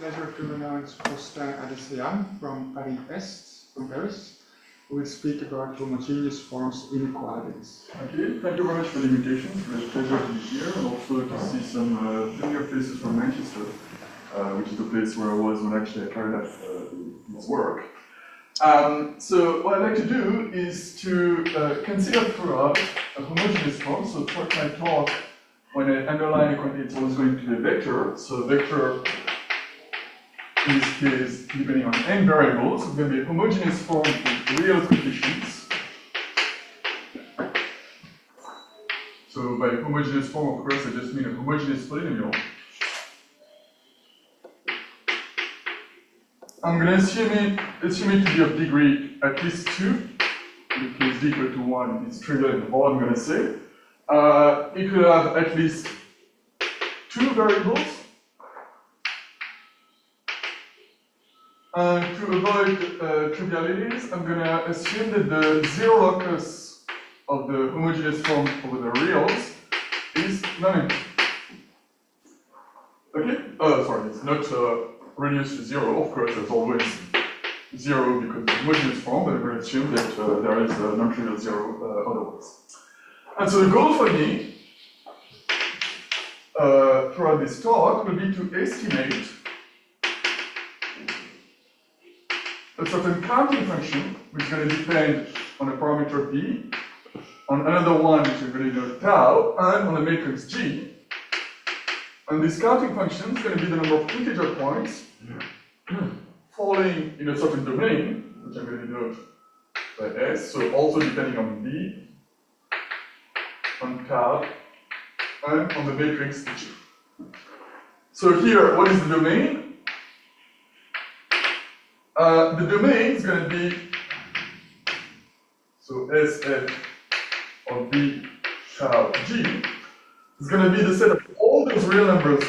pleasure to announce Faustin Adiceam from Paris, who will speak about homogeneous forms inequalities. Okay, thank you very much for the invitation. It's a pleasure to be here and also to see some familiar faces from Manchester, which is the place where I was when actually I carried out this work. So what I'd like to do is to consider throughout a homogeneous form. So throughout my talk, when I underline equality, it's always going to be a vector. So vector, in this case, depending on n variables, it's going to be a homogeneous form with real coefficients. So by homogeneous form, of course, I just mean a homogeneous polynomial. I'm going to assume it to be of degree at least 2. In the case d equal to 1, it's trivial in all I'm going to say. It could have at least 2 variables. And to avoid trivialities, I'm going to assume that the zero locus of the homogeneous form over the reals is non-empty. Okay? Sorry, it's not reduced to 0. Of course, there's always 0 because of the homogeneous form, but I'm going to assume that there is a non-trivial 0 otherwise. And so the goal for me throughout this talk will be to estimate a certain counting function, which is going to depend on a parameter b, on another one, which is going to denote tau, and on a matrix G. And this counting function is going to be the number of integer points falling in a certain domain, which I'm going to denote by S, so also depending on b, on tau, and on the matrix G. So here, what is the domain? The domain is going to be, so SF of B tau G is going to be the set of all those real numbers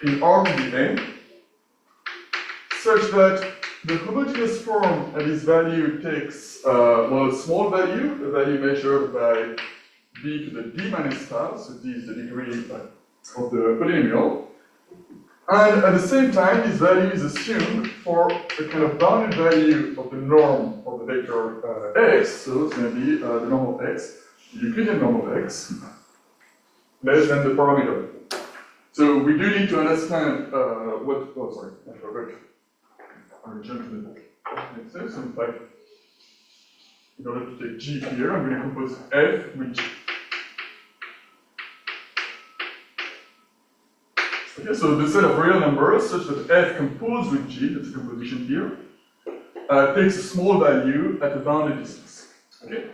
in R to the n, such that the homogeneous form at this value takes, well, a small value, a value measured by b to the d minus tau, so d is the degree of the polynomial. And at the same time, this value is assumed for a kind of bounded value of the norm of the vector x, so it's going to be the norm of x, the Euclidean norm of x, less than the parameter. So we do need to understand what, oh sorry, I forgot. I'm going to jump to the book. Makes sense. So in fact, in order to take G here, I'm going to compose F with G. Okay, so the set of real numbers such that f composed with g, that's the composition here, takes a small value at a bounded distance. Okay?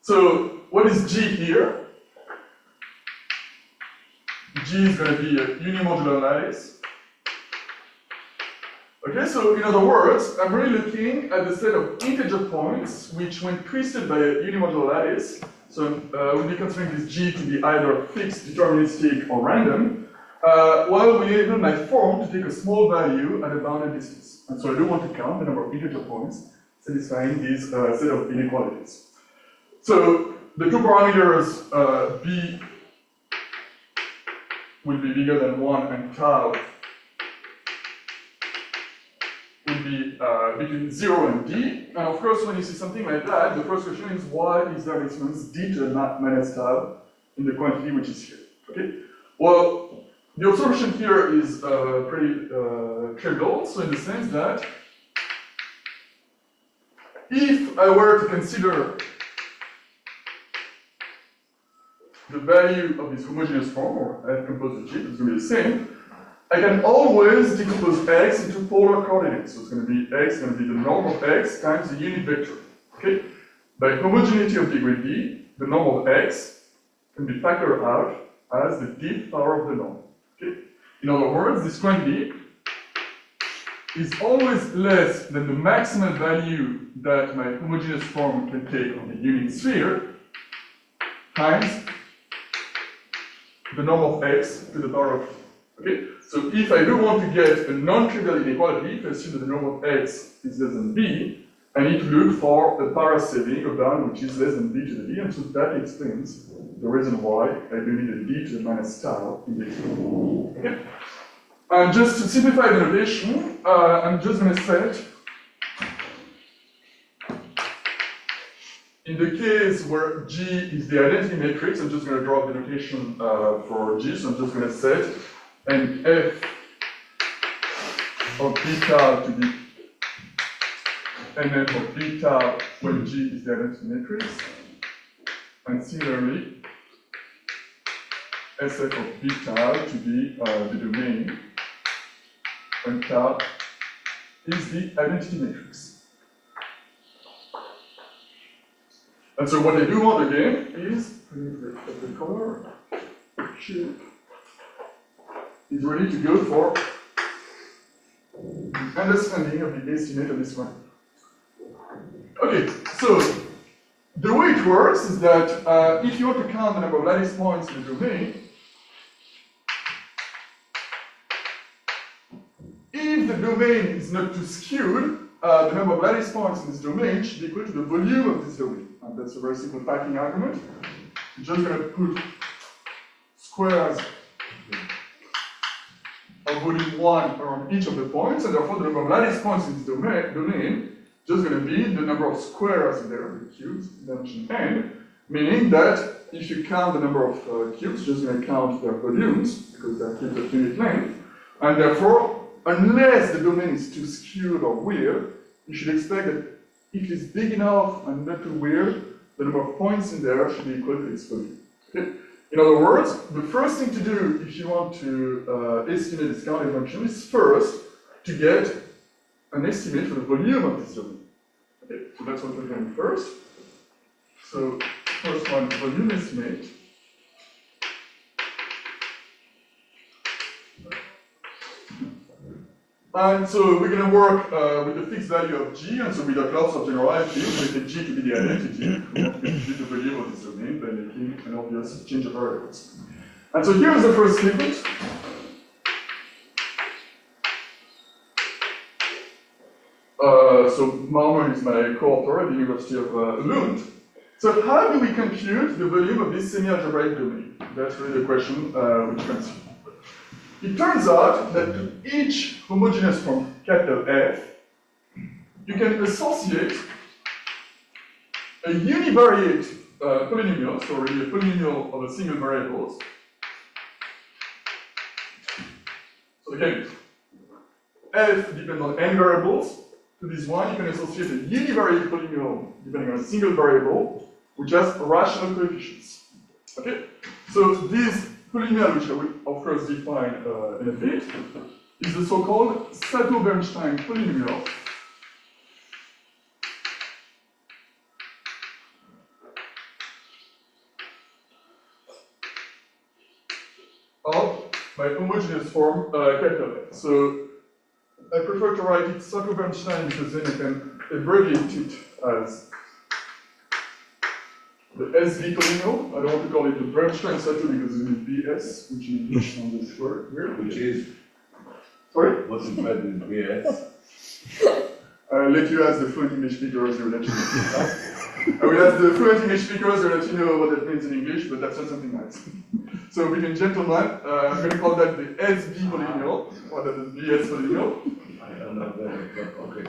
So what is g here? G is going to be a unimodular lattice. Okay, so in other words, I'm really looking at the set of integer points which, when twisted by a unimodular lattice, so we'll be considering this g to be either fixed, deterministic, or random. Well, we enable my form to take a small value at a bounded distance. And so I do want to count the number of integer points satisfying this set of inequalities. So the two parameters b will be bigger than 1 and tau will be between 0 and d. And of course, when you see something like that, the first question is why is there this d to the minus tau in the quantity which is here? Okay? Well, the observation here is pretty trivial, so in the sense that if I were to consider the value of this homogeneous form, or I have composed the G, it's going to be the same, I can always decompose x into polar coordinates. So it's going to be x, going to be the norm of x times the unit vector. Okay? By homogeneity of degree b, the norm of x can be factored out as the dth power of the norm. Okay? In other words, this quantity is always less than the maximum value that my homogeneous form can take on the unit sphere times the norm of x to the power of t. Okay? So if I do want to get a non-trivial inequality, if I assume that the norm of x is less than b, I need to look for a parasaving, a bound which is less than b to the d, and so that explains the reason why I do need a d to the minus tau in this. Okay? And just to simplify the notation, I'm just going to set, in the case where G is the identity matrix, I'm just going to draw the notation for G, so I'm just going to set an F of beta to be an F of beta when G is the identity matrix, and similarly, SF of beta to be the domain when tau is the identity matrix. And so what I do want again is, the color is ready to go for understanding of the estimate of this one. Okay, so the way it works is that if you want to count the number of lattice points in the domain, if the domain is not too skewed, the number of lattice points in this domain should be equal to the volume of this domain. And that's a very simple packing argument. You're just going to put squares of volume 1 around each of the points, and therefore the number of lattice points in this domain is just going to be the number of squares there, the cubes, dimension n, meaning that if you count the number of cubes, you're just going to count their volumes, because they're cubes of unit length, and therefore, unless the domain is too skewed or weird, you should expect that if it's big enough and not too weird, the number of points in there should be equal to its volume. Okay? In other words, the first thing to do if you want to estimate this counting function is first to get an estimate for the volume of this domain. Okay, so that's what we're doing first. So first one, volume estimate. And so we're going to work with the fixed value of G, and so with a class of generality, we take G to be the identity. We want to compute the volume of this domain by making an obvious change of variables. And so here's the first snippet. So Marmon is my co-author at the University of Lund. So how do we compute the volume of this semi-algebraic domain? That's really the question which comes here. It turns out that to each homogeneous from capital F, you can associate a univariate polynomial, so really a polynomial of a single variables. So again, F depends on n variables. To this one, you can associate a univariate polynomial depending on a single variable, which has rational coefficients. Okay? So this polynomial, which I will of course define in a bit, is the so-called Sato-Bernstein polynomial. Of my homogeneous form capital F. So I prefer to write it Sato-Bernstein because then I can abbreviate it as the SV polynomial. I don't want to call it the Bernstein-Sato because it is BS, which in English sounds this word weird. Which is? Sorry? What's it meant with BS? I'll let you ask the fluent English speakers, they will let you know. I will ask the fluent English speakers, they will let you know what that means in English, but that's not something nice. So between gentlemen, I'm going to call that the SV polynomial, or the BS polynomial. I don't know that, okay.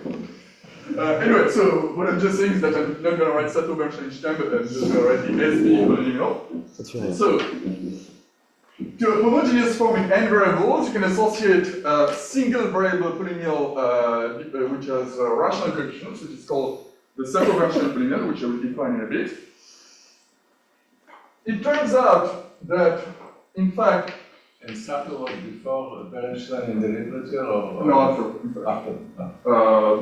Anyway, so what I'm just saying is that I'm not going to write Sato-Bernstein, but I'm just going to write the SV polynomial. That's right. So, to a homogeneous form with n variables, you can associate a single variable polynomial which has rational coefficients, which is called the Sato-Bernstein polynomial, which I will define in a bit. It turns out that, in fact, And Sato was before Bernstein in the literature, or? no, after. After.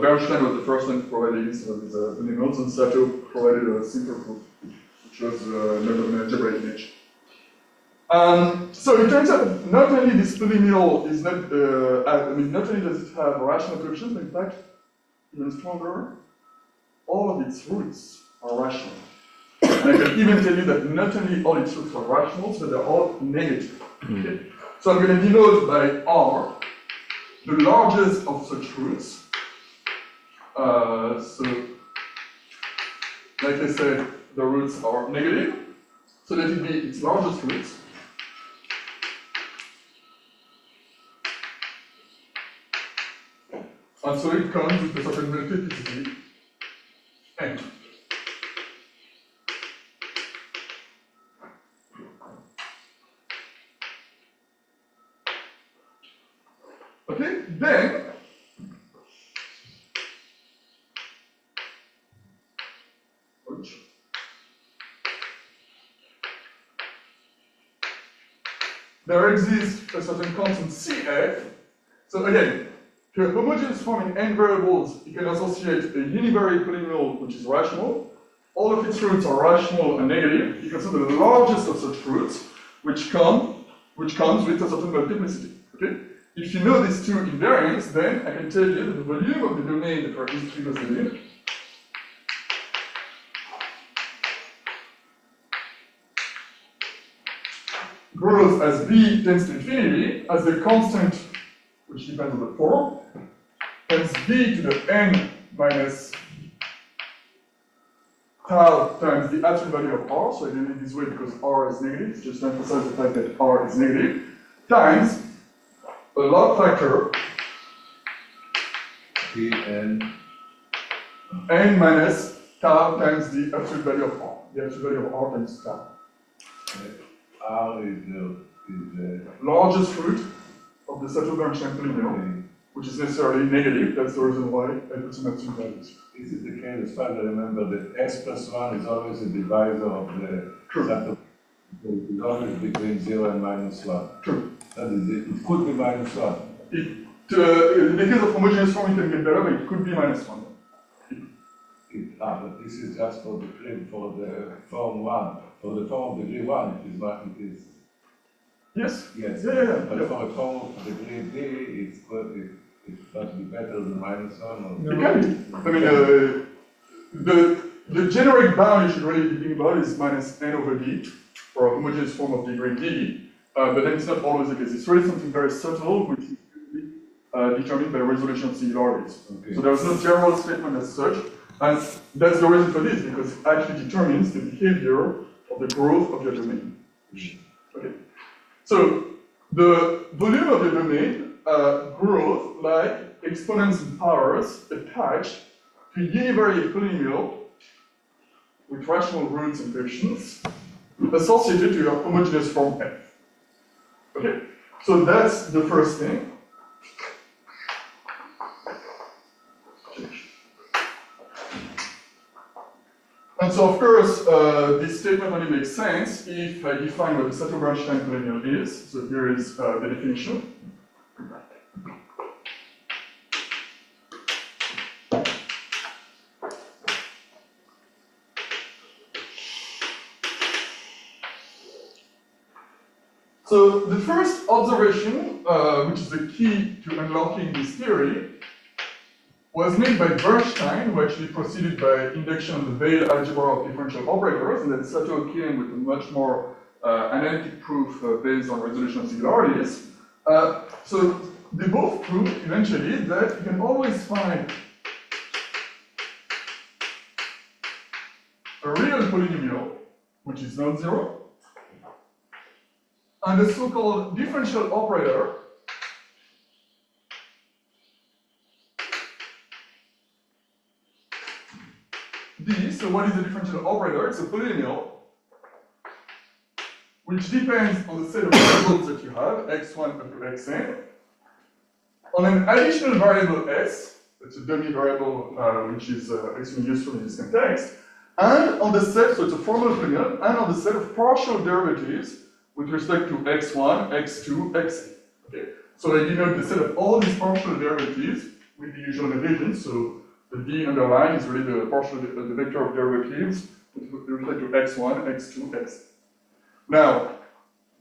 Bernstein was the first one to provide a list of these polynomials, and Sato provided a simple proof, which was not of an algebraic nature. So it turns out not only this polynomial is not, not only does it have rational coefficients, but in fact, even stronger, all of its roots are rational. And I can even tell you that not only all its roots are rational, but they're all negative. Okay? So I'm going to denote by R the largest of such roots. So, like I said, the roots are negative, so let it be its largest roots. And so it comes with a certain multiplicity n. Okay, then there exists a certain constant Cf. So again, to a homogeneous form in n variables, you can associate a univariate polynomial which is rational. All of its roots are rational and negative. You consider the largest of such roots, which comes with a certain multiplicity. Okay? If you know these two invariants, then I can tell you that the volume of the domain that we're interested in grows as b tends to infinity, as the constant, which depends on the form, times b to the n minus tau times the absolute value of r, so I did it this way because r is negative, just to emphasize the fact that r is negative, times a log factor Pn n minus tau times the absolute value of r. The absolute value of r times tau. R is the Largest root of the Sato-Bernstein polynomial, which is necessarily negative. That's the reason why I put some absolute values. Is it the case, as far as I remember, that s plus 1 is always a divisor of the True. Sato? It is always between 0 and minus 1. True. That is it. It could be minus 1. In the case of homogeneous form, it can get better, but it could be minus 1. But this is just for the form 1. For the form of degree 1, it is not, it is. Yes? Yes. Yeah. But for a form of degree d, it's good, it must be better than minus 1. Or It can be. I mean, the generic bound you should really be thinking about is minus n over d for a homogeneous form of degree d, but then it's not always the case. It's really something very subtle, which is usually determined by resolution of singularities. Okay. So there's no general statement as such, and that's the reason for this, because it actually determines the behavior of the growth of your domain. Okay. So the volume of your domain grows like exponents and powers attached to a univariate polynomial with rational roots and coefficients associated to your homogeneous form F. Okay, so that's the first thing. And so, of course, this statement only makes sense if I define what the Sato-Bernstein polynomial is. So here is the definition. So the first observation, which is the key to unlocking this theory, was made by Bernstein, who actually proceeded by induction of the Veil algebra of differential operators, and then Sato came with a much more analytic proof based on resolution of singularities. So they both proved eventually that you can always find a real polynomial, which is non-zero, and a so-called differential operator D. So what is a differential operator? It's a polynomial which depends on the set of variables that you have, x1 up to xn, on an additional variable s, that's a dummy variable which is extremely useful in this context, and on the set, so it's a formal polynomial, and on the set of partial derivatives with respect to x1, x2, xn. Okay? So I denote the set of all these partial derivatives with the usual notation. So the d underline is really the vector of derivatives with respect to x1, x2, xn. Now,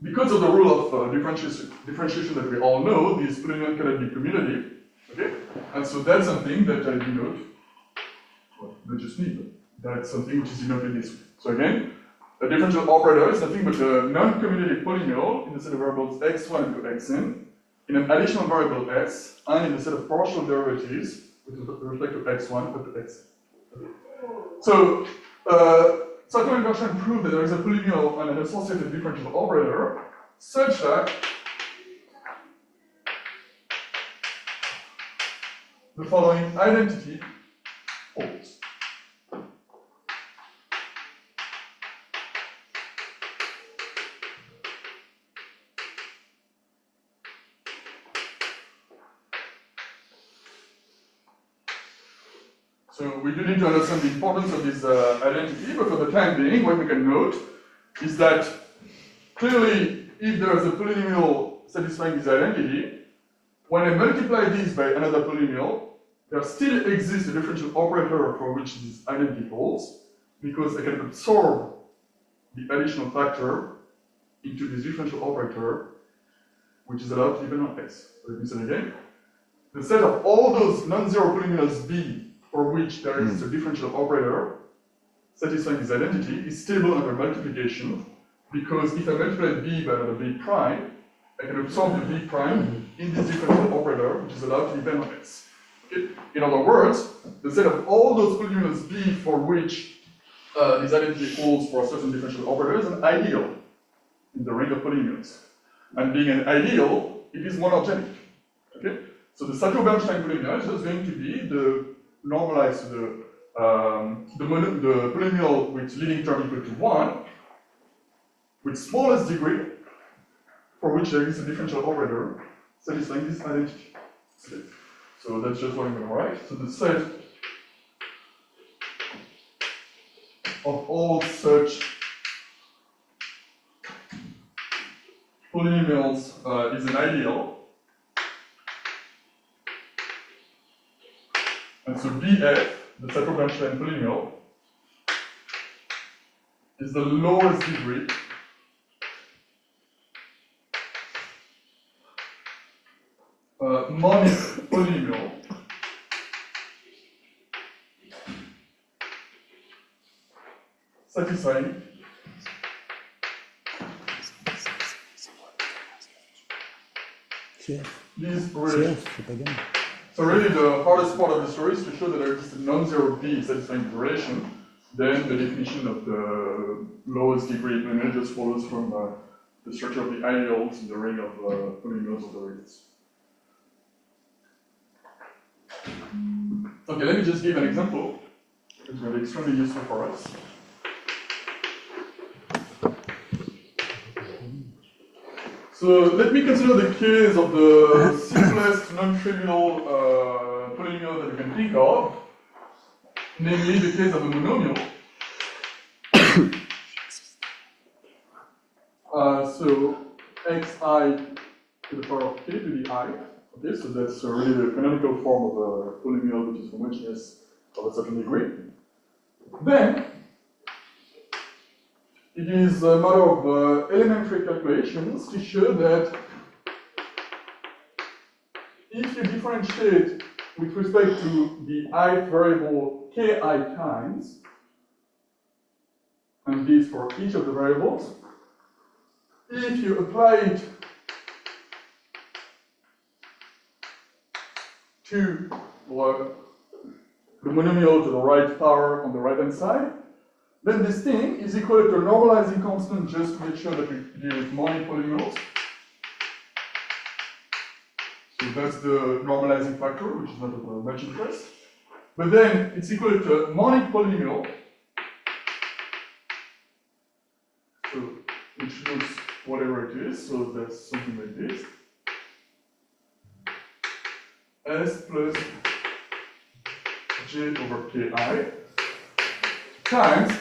because of the rule of differentiation that we all know, this polynomial cannot be commutative. Okay? And so that's something that I denote, well, not just me, but that's something which is denoted this way. So again, a differential operator is nothing but a non-commutative polynomial in the set of variables x1 to xn, in an additional variable s, and in the set of partial derivatives with respect to x1 up to xn. Okay. So, Sato and Bernstein proved that there is a polynomial and an associated differential operator such that the following identity holds. So we do need to understand the importance of this identity, but for the time being, what we can note is that clearly, if there is a polynomial satisfying this identity, when I multiply this by another polynomial, there still exists a differential operator for which this identity holds, because I can absorb the additional factor into this differential operator, which is allowed to depend on x. Let me say it again. The set of all those non-zero polynomials b for which there is a differential operator satisfying this identity is stable under multiplication, because if I multiply b by another b prime, I can absorb the b prime in this differential operator, which is allowed to depend on x. Okay? In other words, the set of all those polynomials b for which this identity holds for a certain differential operator is an ideal in the ring of polynomials. And being an ideal, it is monogenic. Okay? So the Sato-Bernstein polynomial is just going to be the normalized the polynomial with leading term equal to 1 with smallest degree for which there is a differential operator satisfying this identity. Okay. So that's just what I'm going to write. So the set of all such polynomials is an ideal. And so BF, the Sato-Bernstein polynomial, is the lowest degree monic polynomial satisfying these relations. So really the hardest part of the story is to show that there is a non-zero b satisfying the relation. Then the definition of the lowest degree polynomial just follows from the structure of the ideals in the ring of polynomials of the rings. Okay, let me just give an example. It's going to be extremely useful for us. So let me consider the case of the simplest non-trivial polynomial that you can think of, namely the case of a monomial. So xi to the power of k to the I. Okay, so that's really the canonical form of a polynomial which is homogeneous of a certain degree. Then it is a matter of elementary calculations to show that if you differentiate with respect to the ith variable ki times, and this for each of the variables, if you apply it to the monomial to the right power on the right hand side, then this thing is equal to a normalizing constant just to make sure that we deal with monic polynomials. So that's the normalizing factor, which is not of much interest. But then it's equal to a monic polynomial, so which looks whatever it is, so that's something like this. S plus j over ki times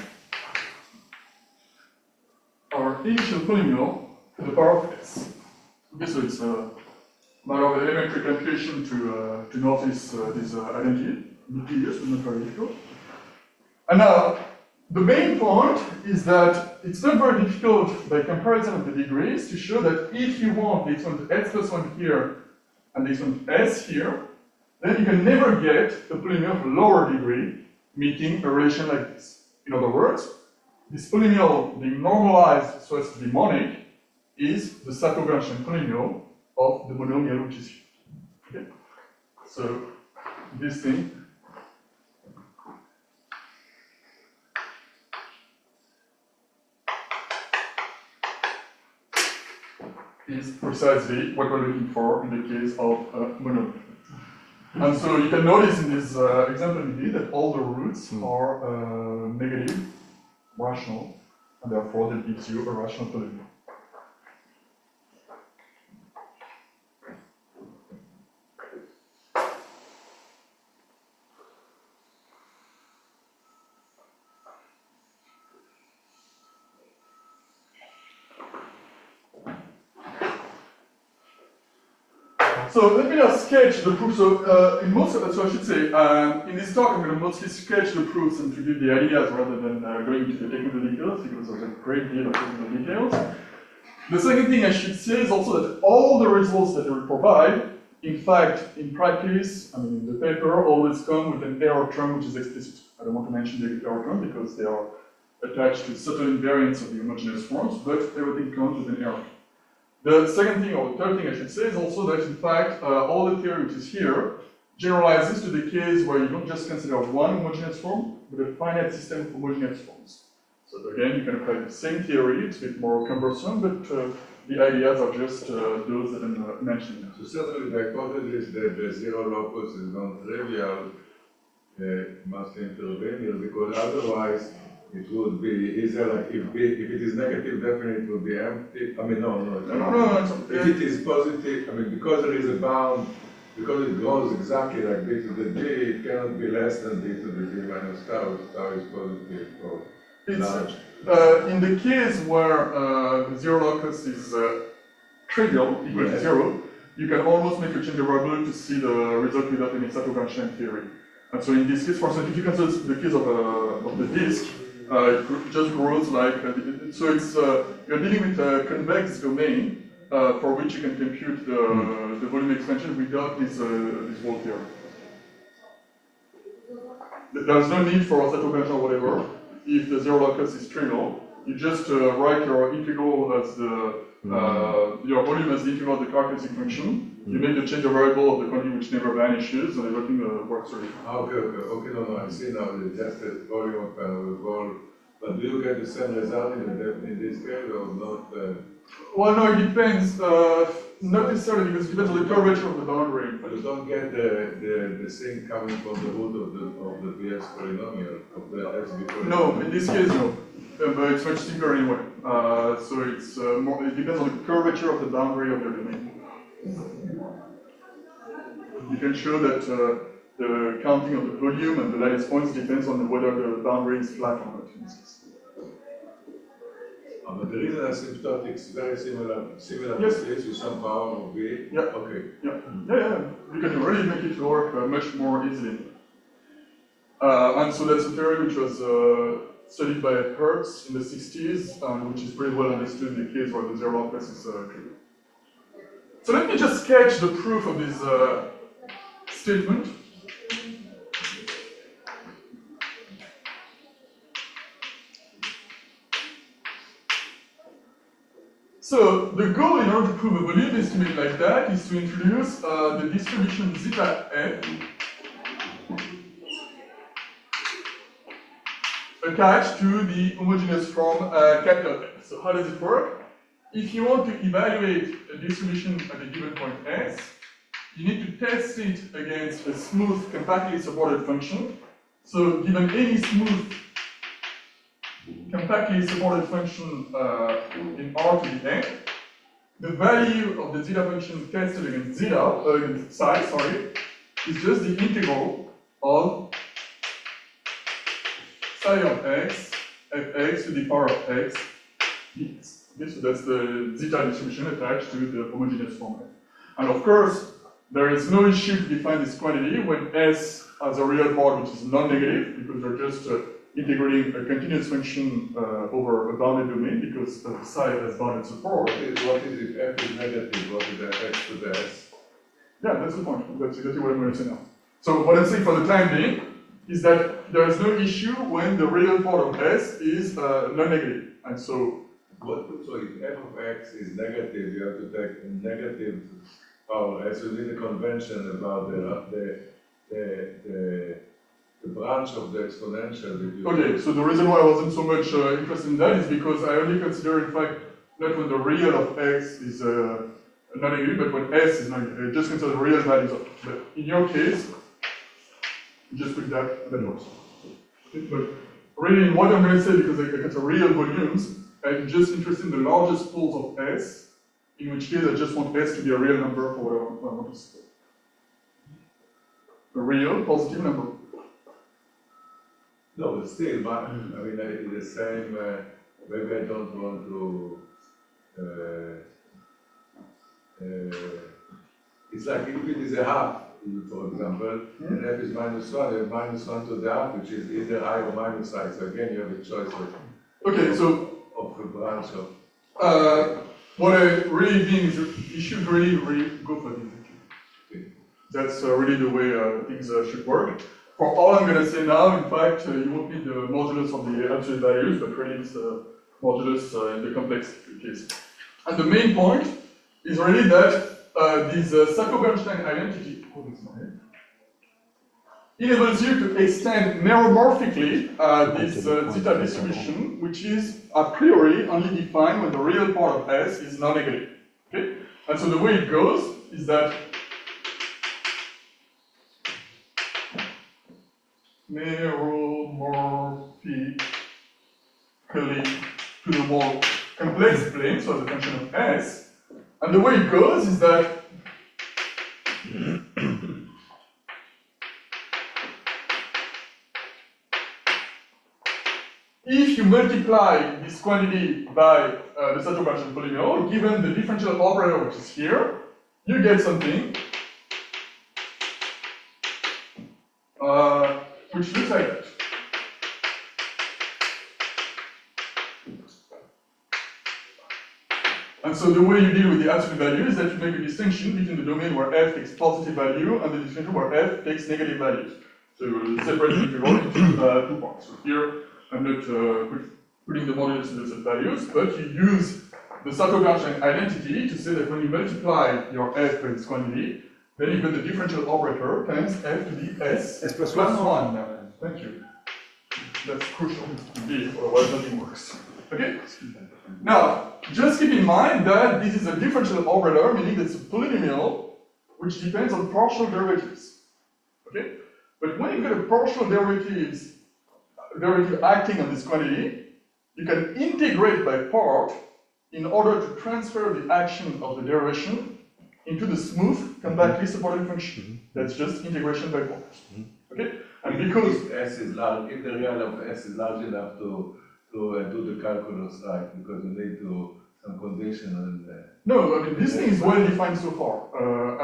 our initial polynomial to the power of s. Okay, so it's a matter of elementary calculation to notice this identity. Yes, but not very difficult. And now, the main point is that it's not very difficult by comparison of the degrees to show that if you want the exponent s plus 1 here and the exponent s here, then you can never get a polynomial of lower degree meeting a relation like this. In other words, this polynomial being normalized so as to be monic is the Sato-Bernstein polynomial of the monomial which is here. Okay? So this thing is precisely what we're looking for in the case of a monomial. And so you can notice in this example indeed that all the roots are negative, rational, and therefore that gives you a rational polynomial. So let me now sketch the proof. So in most of it, so I should say, in this talk I'm going to mostly sketch the proofs and to give the ideas rather than going into the technical details, because there's a great deal of technical details. The second thing I should say is also that all the results that they will provide, in fact, in practice, I mean in the paper, always come with an error term which is explicit. I don't want to mention the error term because they are attached to certain invariants of the homogeneous forms, but everything comes with an error. The second thing, or the third thing I should say, is also that in fact, all the theory which is here generalizes to the case where you don't just consider one homogeneous form, but a finite system of homogeneous forms. So again, you can apply the same theory, it's a bit more cumbersome, but the ideas are just those that I'm mentioning. So certainly the hypothesis that the zero locus is non-trivial must intervene, because otherwise it would be easier, like if it is negative, definitely it will be empty. I mean, no. If it is positive, I mean, because there is a bound, because it goes exactly like b to the g, it cannot be less than b to the g minus tau, if tau is positive or large. In the case where the zero locus is trivial, equal to zero, you can almost make a change of variable to see the result without any Sato-Ganshien theory. And so in this case, for example, if you consider the case of the disk, it just grows like, so it's, you're dealing with a convex domain for which you can compute the volume expansion without this whole theory. There's no need for Sato-Ganshien or whatever. If the zero locus is trivial, you just write your integral as the, your volume as the integral of the characteristic function. You make the change of variable of the quantity which never vanishes, and everything works really fine. Okay, no, I see now, it's just a volume of kind of a ball. But do you get the same result in this case, or not? Well, no, it depends. Not necessarily, because it depends on the curvature of the boundary. But you don't get the thing coming from the root of the BS polynomial, of the SB polynomial. No, in this case, no. But it's much simpler anyway. So it's more, it depends on the curvature of the boundary of your domain. You can show that the counting of the volume and the lattice points depends on whether the boundary is flat or not. But the reason asymptotic is very similar Yes. to this with some power of b. Yeah. Okay. Yeah. You can really make it work much more easily. And so that's a theory which was studied by Hertz in the 60s, and which is pretty well understood in the case where the zero locus is trivial. So let me just sketch the proof of this statement. So the goal in order to prove a volume estimate like that is to introduce the distribution zeta f attached to the homogeneous form capital F. So how does it work? If you want to evaluate a distribution at a given point S, you need to test it against a smooth, compactly supported function. So given any smooth, compactly supported function in R to the n, the value of the zeta function tested against psi, is just the integral of psi of x, fx to the power of x, dx. So that's the zeta distribution attached to the homogeneous form. And of course, there is no issue to define this quantity when S has a real part which is non-negative, because you're just integrating a continuous function over a bounded domain, because psi has bounded support. What is if f is negative? What is f to the s? Yeah, that's the point. That's exactly what I'm going to say now. So what I'm saying for the time being is that there is no issue when the real part of S is non-negative. And so so if f of x is negative, you have to take a negative power s. You need a convention about the branch of the exponential. Okay, so the reason why I wasn't so much interested in that is because I only consider, in fact, not when the real of x is non-negative, but when S is non-negative, just consider the real values of it. But in your case, you just put that, that works. Okay? But really, what I'm going to say, because I consider real volumes, I'm just interested in the largest pools of S, in which case I just want S to be a real number for what I want to say. A real positive number. No, but still, I mean, it's the same, maybe I don't want to, it's like if it is a half, for example, and f is minus 1, you have minus 1 to the half, which is either I or minus I, so again you have a choice of, okay, so of a branch of. what I really mean is you should really go for this. That's really the way things should work. For all I'm going to say now, in fact, you won't need the modulus of the absolute values, but really it's the modulus in the complex case. And the main point is really that this Sacco-Bernstein identity enables you to extend meromorphically this zeta distribution, which is a priori only defined when the real part of S is non-negative. Okay? And so the way it goes is that meromorphically to the more complex plane, so as a function of S, and the way it goes is that if you multiply this quantity by the Sacco-Bernstein polynomial, given the differential operator which is here, you get something which looks like that. And so the way you deal with the absolute value is that you make a distinction between the domain where f takes positive value and the distinction where f takes negative values. So you separate the integral into 2 parts. So here I'm not putting the modulus in the set values, but you use the Sacco-Bernstein identity to say that when you multiply your f by this quantity, then you get the differential operator times f to the s plus 1. Thank you. That's crucial indeed, otherwise nothing works. Okay? Now, just keep in mind that this is a differential operator, meaning that it's a polynomial which depends on partial derivatives. Okay? But when you get a partial derivative acting on this quantity, you can integrate by part in order to transfer the action of the derivation into the smooth, compactly supported function. That's just integration by part. Okay? And because if S is large, if the real of S is large enough to do the calculus right, because you need to some condition and no, I mean this thing is well defined so far.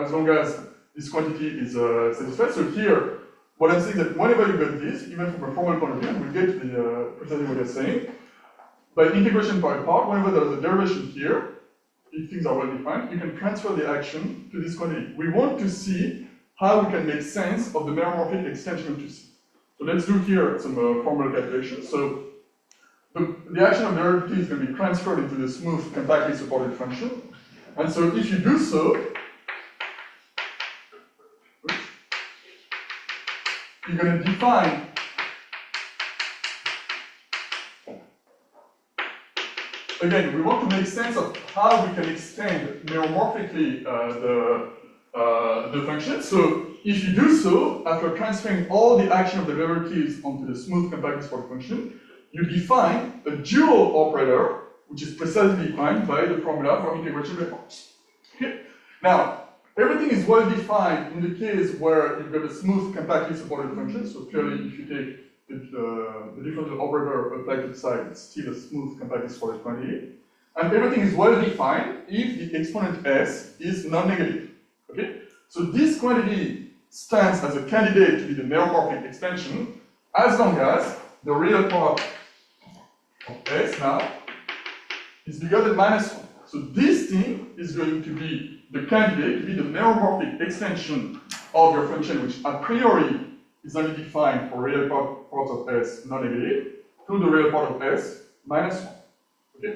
As long as this quantity is satisfied. So here, what I'm saying is that whenever you get this, even from a formal point of view, and we'll get to the precisely what you're saying, by integration by part, whenever there's a derivation here, if things are well defined, you can transfer the action to this quantity. We want to see how we can make sense of the meromorphic extension of 2C. So let's do here some formal calculations. So the action of derivative is going to be transferred into the smooth, compactly supported function. And so if you do so, you're going to define again, we want to make sense of how we can extend meromorphically the function. So if you do so, after transferring all the action of the derivatives onto the smooth compactly supported function, you define a dual operator, which is precisely defined by the formula for integration by parts. Okay? Now, everything is well defined in the case where you've got a smooth compactly supported function. So clearly, if you take the differential operator applied to the side, it's still a smooth compactly supported quantity. And everything is well defined if the exponent s is non-negative. Okay? So this quantity stands as a candidate to be the meromorphic extension as long as the real part of s now is bigger than -1. So this thing is going to be the candidate to be the meromorphic extension of your function, which a priori is only defined for real parts of s non-negative to the real part of s -1. Okay?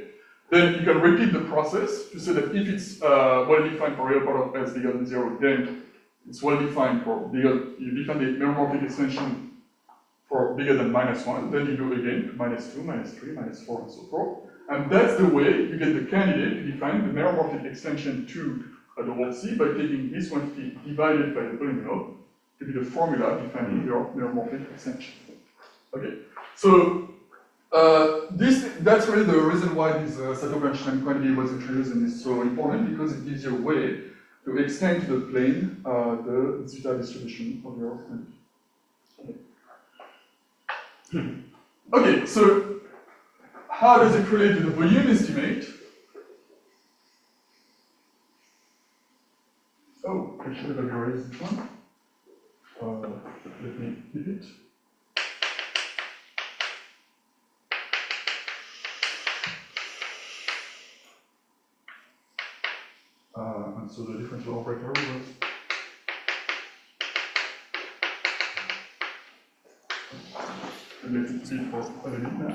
Then you can repeat the process to say that if it's well defined for real part of s bigger than 0, then it's well defined for bigger, you define the meromorphic extension for bigger than -1, then you do again -2, -3, -4, and so forth. And that's the way you get the candidate to define the meromorphic extension to the whole C by taking this quantity divided by the polynomial to be the formula defining your neuromorphic extension. Okay, so that's really the reason why this Sato-Bernstein quantity was introduced and is so important, because it gives you a way to extend to the plane the zeta distribution of your quantity. Okay. Okay, so how does it relate to the volume estimate? Oh, I should have erased this one. Let me keep it. And so the differential operator was. Let it be for a minute now.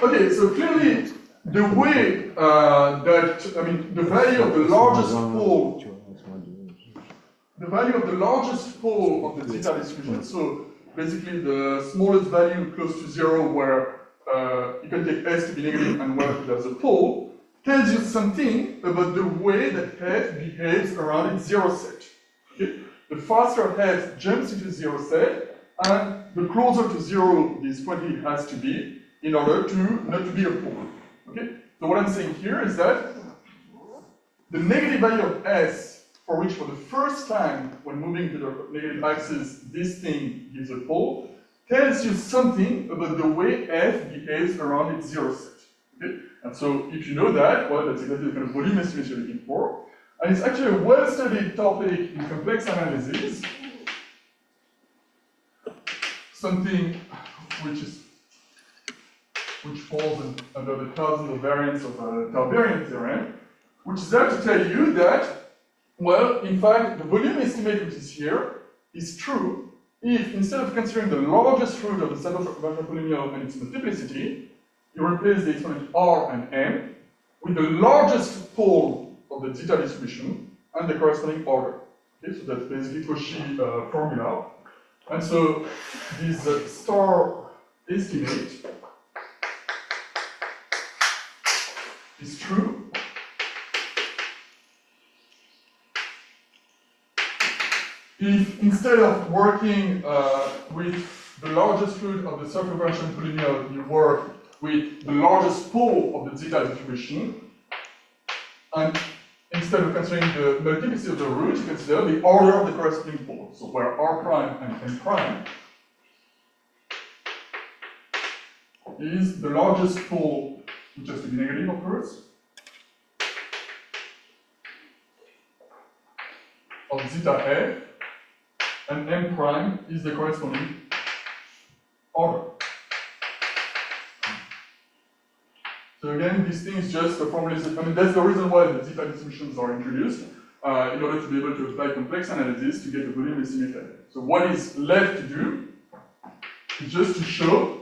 Okay, so clearly the way the value of the largest pole, of the zeta distribution, so basically the smallest value close to 0 where you can take S to be negative and where it has a pole, tells you something about the way that F behaves around its zero set. Okay? The faster F jumps into zero set, and the closer to 0 this quantity has to be in order to not to be a pole. Okay? So what I'm saying here is that the negative value of S, for which for the first time when moving to the negative axis this thing gives a pole, tells you something about the way F behaves around its zero set. Okay? And so if you know that, well, that's exactly the kind of volume estimate you're looking for. And it's actually a well-studied topic in complex analysis, something which falls under the thousands of variants of Tauberian theorem, which is there to tell you that, well, in fact, the volume estimate which is here is true if, instead of considering the largest root of the Sato-Bernstein polynomial and its multiplicity, you replace the exponent r and m with the largest pole of the zeta distribution and the corresponding order. Okay, so that's basically Cauchy formula. And so this star estimate is true if, instead of working with the largest root of the Sato-Bernstein polynomial, you work with the largest pole of the zeta distribution, and instead of considering the multiplicity of the root, you consider the order of the corresponding pole. So where r prime and n prime is the largest pole, which has to be negative, of course, of zeta f, and m prime is the corresponding order. So again, this thing is just a formalization. I mean, that's the reason why the zeta distributions are introduced, in order to be able to apply complex analysis to get the volume estimate level. So what is left to do is just to show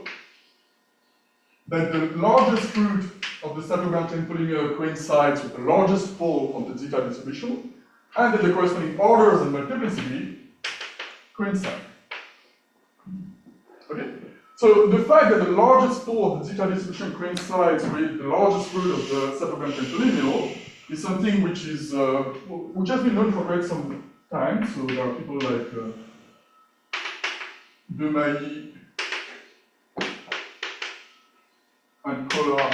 that the largest root of the Sato-Bernstein polynomial coincides with the largest pole of the zeta distribution, and that the corresponding orders and multiplicity coincide. Okay? So the fact that the largest pole of the zeta distribution coincides with the largest root of the Sato-Bernstein polynomial is something which is which has been known for quite some time. So there are people like De Mailly and Kohler,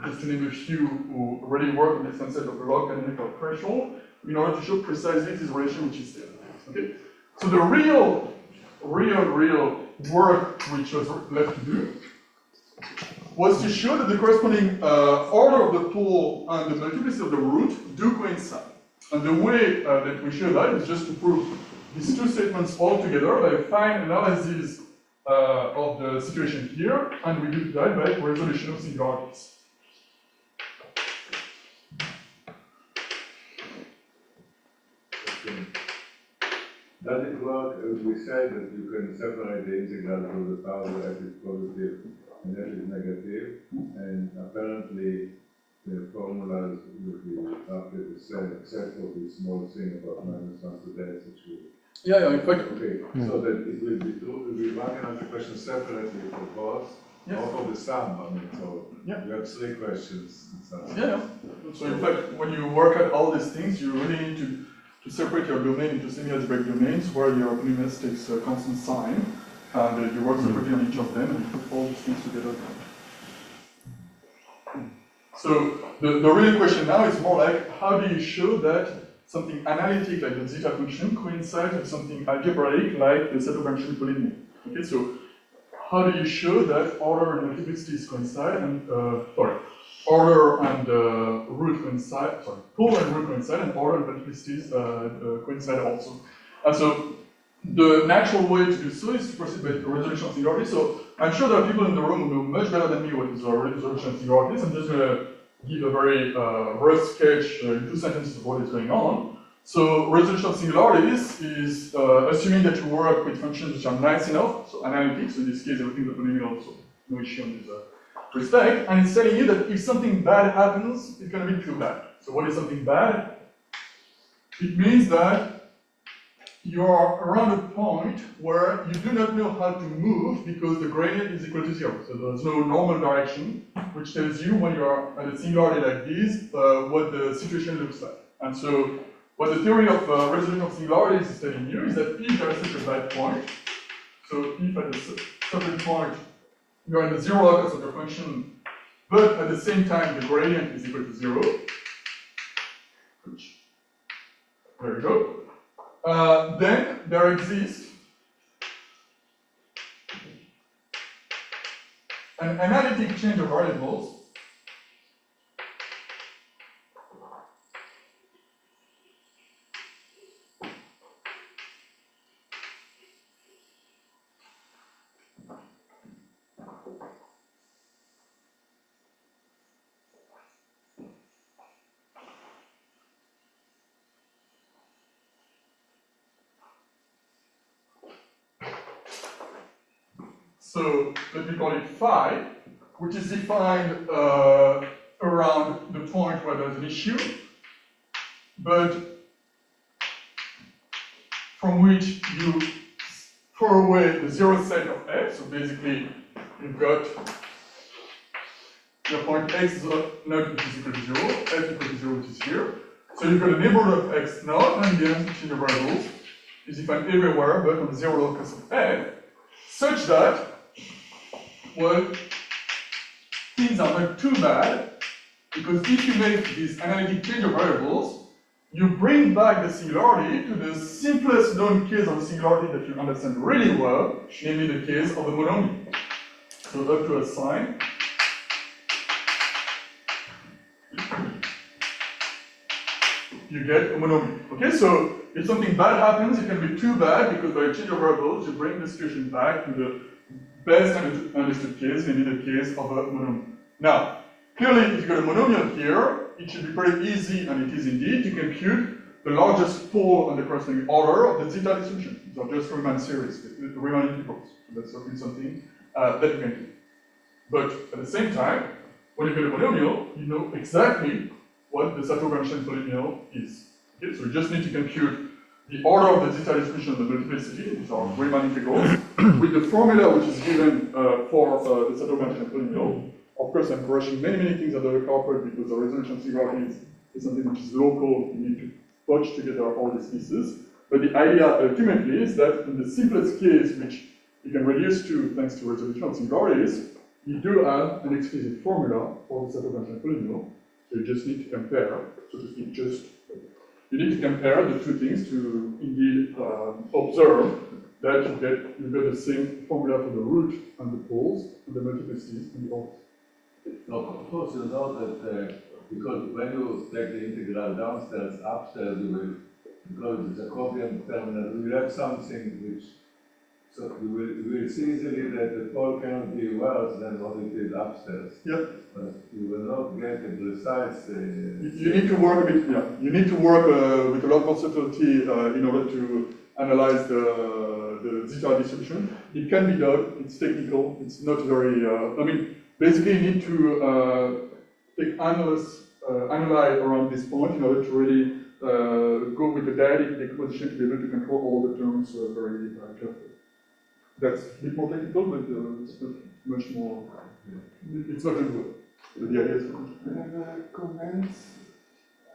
just to name a few, who already work on this concept of the log canonical threshold in order to show precisely this relation which is there. Okay? So the real work which was left to do was to show that the corresponding order of the pole and the multiplicity of the root do coincide. And the way that we show that is just to prove these two statements all together by a fine analysis of the situation here, and we do that by resolution of singularities. Does it work if we say that you can separate the integral to the power f is positive and f is negative, and apparently the formulas will be roughly the same, except for this small thing about -1 to the s, which will... Yeah, in fact... Okay, so that it will be true, we can ask the question separately for both, Yes. Or for the sum, I mean, so Yeah. you have three questions. Yeah. So in fact, when you work at all these things, you really need to separate your domain into semi-algebraic domains where your polynomials takes a constant sign, and you work separately on each of them, and you put all these things together. So the real question now is more like, how do you show that something analytic like the zeta function coincides with something algebraic like the Satow-Bunch polynomial? Okay, so how do you show that order and multiplicities coincide, and order and root coincide, pole and root coincide, and order and multiplicities coincide also. And so the natural way to do so is to proceed by resolution of singularities. So I'm sure there are people in the room who know much better than me what is a resolution of singularities. I'm just going to give a very rough sketch in 2 sentences of what is going on. So resolution of singularities is assuming that you work with functions which are nice enough, so analytic, so in this case everything's a polynomial, so no issue on this respect, and it's telling you that if something bad happens, it's going to be too bad. So what is something bad? It means that you're around a point where you do not know how to move because the gradient is equal to 0. So there's no normal direction, which tells you when you're at a singularity like this, what the situation looks like. And so what the theory of resolution of singularities is telling you is that if there is such a bad point, so if at a certain point you're in the zero locus of your function, but at the same time the gradient is equal to 0, which, there we go. Then there exists an analytic change of variables so let me call it phi, which is defined around the point where there's an issue, but from which you throw away the zero set of f. So basically, you've got your point x naught which is equal to 0, f equal to 0 which is here. So you've got a neighborhood of x naught, and the analytic change of variables is defined everywhere but on the zero locus of f, such that, well, things are not too bad, because if you make this analytic change of variables, you bring back the singularity to the simplest known case of a singularity that you understand really well, namely the case of a monomial. So up to a sign. You get a monomial. Okay, so if something bad happens, it can be too bad because by a change of variables, you bring the situation back to the best understood case, namely the case of a monomial. Now, clearly, if you've got a monomial here, it should be pretty easy, and it is indeed, to compute the largest pole on the corresponding order of the zeta distribution. These are just Riemann series, the Riemann integrals. So that's certainly something that you can do. But at the same time, when you get a monomial, you know exactly what the Satow-Bunch polynomial is. Okay, so you just need to compute the order of the zeta distribution of the multiplicity, these are Riemann integrals, with the formula which is given for the Satow-Bunch polynomial. Of course, I'm brushing many things under the carpet because the resolution of singularities is something which is local. You need to bunch together all these pieces. But the idea ultimately is that in the simplest case, which you can reduce to thanks to resolution of singularities, you do have an explicit formula for the Satow-Bunch polynomial. So you just need to compare, so to speak, you need to compare the two things to indeed observe that you get the same formula for the root and the poles and the multiplicities and the orders. No, of course, you know that because when you take the integral downstairs, upstairs, you will, because it's a Jacobian terminal, you will have something which, so you will see easily that the pole cannot be worse than what it is upstairs. Yep. But you will not get a precise. You need to work a bit. Yeah, you need to work with a lot more subtlety in order to analyze the zeta distribution. It can be done. It's technical. It's not very. I mean, basically, you need to take analyze around this point in order to really go with the dyadic decomposition to be able to control all the terms very carefully. That's a bit more technical, but it's good. much more, it's not good. The idea is good. I have a comment.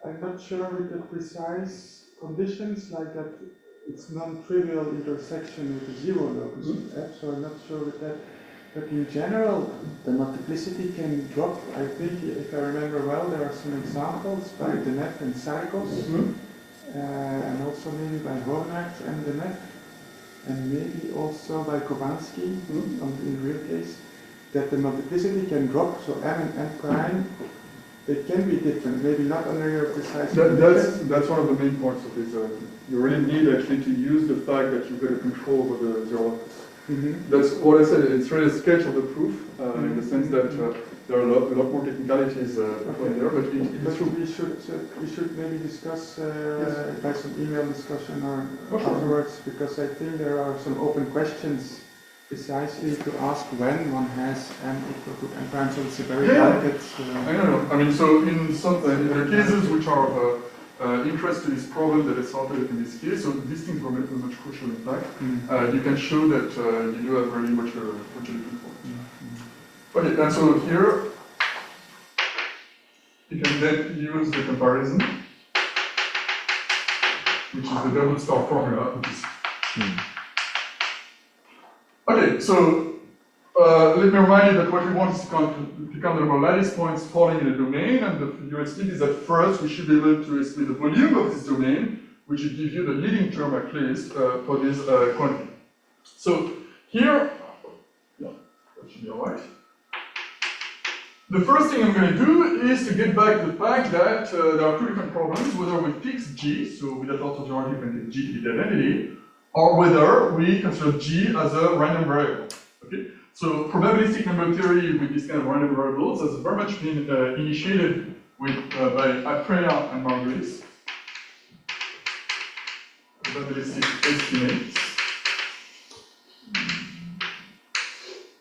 I'm not sure with the precise conditions, like that it's non-trivial intersection with the zero locus of F, so I'm not sure with that. But in general, the multiplicity can drop. I think, if I remember well, there are some examples by Denet and Sargos, and also maybe by Hornaert and Denet, and maybe also by Kovansky in real case, that the multiplicity can drop, so m and n prime, they can be different, maybe not under your precise that's one of the main points of this. You really need actually to use the fact that you've got a control over the zero locus. That's what I said, it's really a sketch of the proof, in the sense that there are a lot more technicalities there, but it's true. We should maybe discuss by some email discussion or afterwards, because I think there are some open questions precisely to ask when one has m equal to n prime, so it's a very delicate... I don't know. I mean, so in the cases which are of interest to this problem that is solved in this case, so these things were much crucial in fact, you can show that you do have very much what you're looking for. Okay, and so here, you can then use the comparison, which is the double star formula, which is okay, so let me remind you that what we want is to count the number of lattice points falling in a domain, and the heuristic is that first we should be able to estimate the volume of this domain, which will give you the leading term at least for this quantity. So here, yeah, that should be all right. The first thing I'm going to do is to get back to the fact that there are two different problems, whether we fix G, so with that alternative we can take G to be the identity, or whether we consider G as a random variable. Okay? So probabilistic number theory with these kind of random variables has very much been initiated with, by Atreya and Margulis. Probabilistic estimates.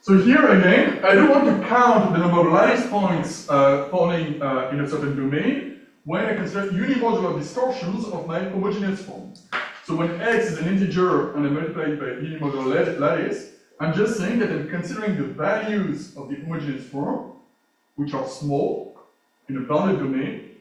So here again, I don't want to count the number of lattice points falling in a certain domain when I consider unimodular distortions of my homogeneous form. So when x is an integer and I multiply it by unimodular lattice, I'm just saying that I'm considering the values of the homogeneous form, which are small, in a bounded domain,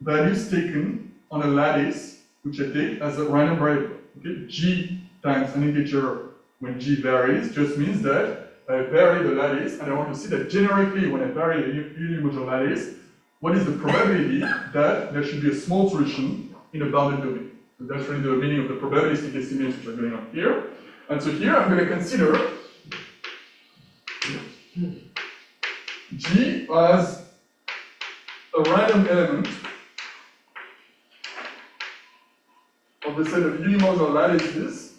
values taken on a lattice, which I take as a random variable. Okay? G times an integer when G varies just means that I vary the lattice, and I want to see that generically when I vary a unimodular lattice, what is the probability that there should be a small solution in a bounded domain. So that's really the meaning of the probabilistic estimates which are going on here. And so here I'm going to consider G as a random element of the set of unimodular lattices.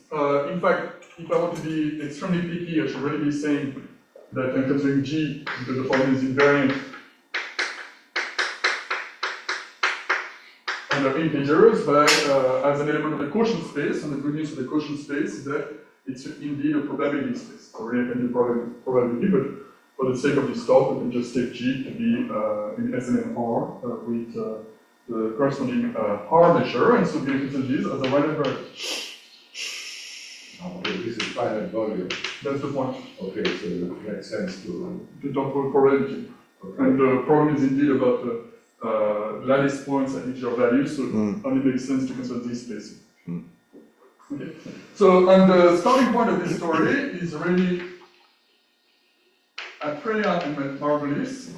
In fact, if I want to be extremely picky, I should really be saying that I'm considering G because the problem is invariant under integers, but as an element of the quotient space, and the good news of the quotient space is that it's indeed a probability space. So really I can do probability, but for the sake of this talk, we can just take G to be in SNR with the corresponding R measure, and so we can consider this as a random variable. This is finite volume. That's the point. Okay, so it makes sense to talk about probability. Okay. And the problem is indeed about lattice points and integer values, so it only makes sense to consider these spaces. Okay. So, and the starting point of this story is really Atreya and Margulis.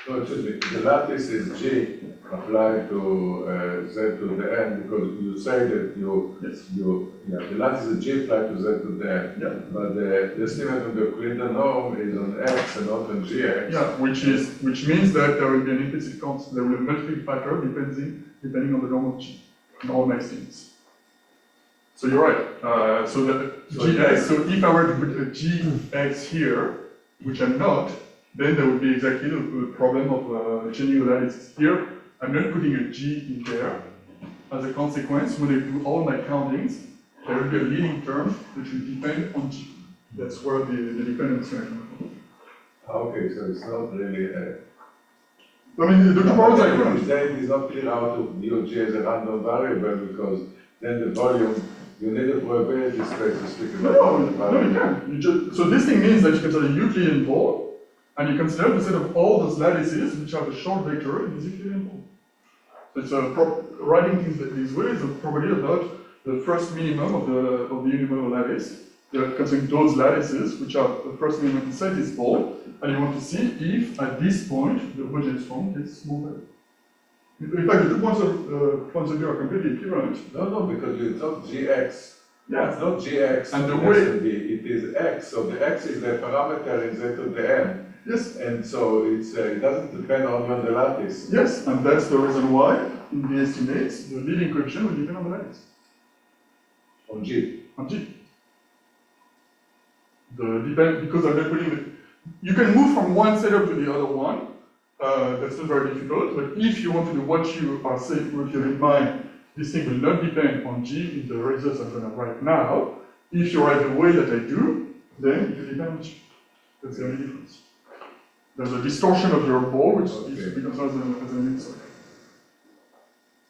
No, excuse me. The lattice is G applied to Z to the N because you say that the lattice is G applied to Z to the N. Yeah. But the estimate of the Euclidean norm is on X and not on GX. Yeah, which means that there will be an implicit constant, there will be a multiplicative factor depending on the norm of G in all my estimates. So you're right. So that GX, so if I were to put a GX here, which I'm not, then there would be exactly the problem of changing the lattices. Here, I'm not putting a G in there. As a consequence, when I do all my countings, there will be a leading term which will depend on G. That's where the dependence is going to come from. Okay, so it's not really a... I mean, the two problems I couldn't. Then it is not clear how to view G as a random variable because then the volume, you need a probability space to speak about. No, you can. So this thing means that you consider a Euclidean pole, and you consider the set of all those lattices which are the short vector in this Euclidean pole. So it's writing things this way is probably about the first minimum of the unimodal lattice. You're considering those lattices which are the first minimum inside this pole, and you want to see if at this point the homogeneous form gets moved. In fact, the 2 points of view are completely equivalent. No, because you talk Gx. Yeah. It's not Gx And the S way and D, it is X. So the X is the parameter in Z to the N. yes. And so it doesn't depend only on the lattice. Yes, and that's the reason why in the estimates the leading coefficient will depend on the lattice. On G. On G. Because I'm not putting it. You can move from one setup to the other one. That's not very difficult, but if you want to do what you are saying, what you have in mind, this thing will not depend on G in the results I'm going to write now. If you write the way that I do, then it will depend on G. That's the only difference. There's a distortion of your ball, which is considered as an insult.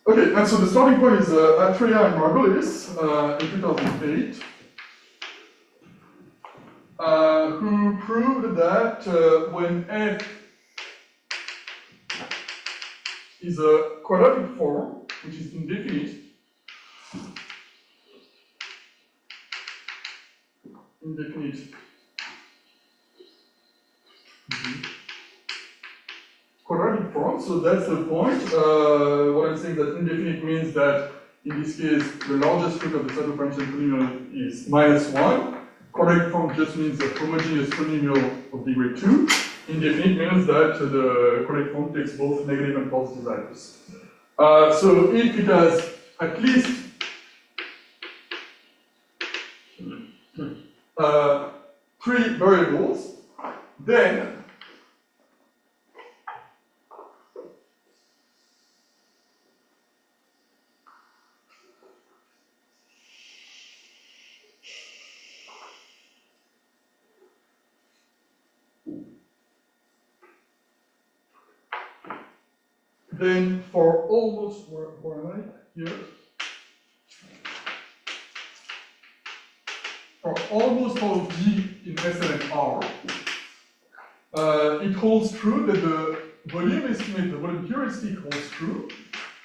Okay, and so the starting point is Atria and Margolis in 2008, who proved that when F is a quadratic form, which is indefinite, quadratic form, so that's the point. What I'm saying that indefinite means that in this case the largest root of the cytophysical polynomial is -1. Quadratic form just means a homogeneous polynomial of degree 2. Indefinite means that the quadratic form takes both negative and positive values. So if it has at least 3 variables, then for almost, where am I? Here. For almost all of G in SL and R, it holds true that the volume estimate, the volume heuristic holds true.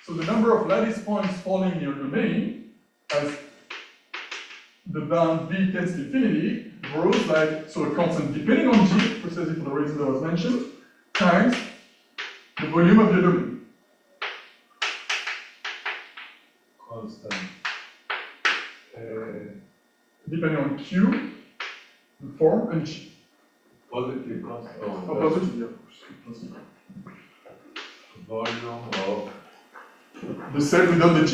So the number of lattice points falling in your domain as the bound B tends to infinity grows like, so a constant depending on G, precisely for the reason that was mentioned, times the volume of your domain. Constant. Depending on Q, the form, and G. Positive constant. Oh, positive, yeah, of course. Volume of the set without the G.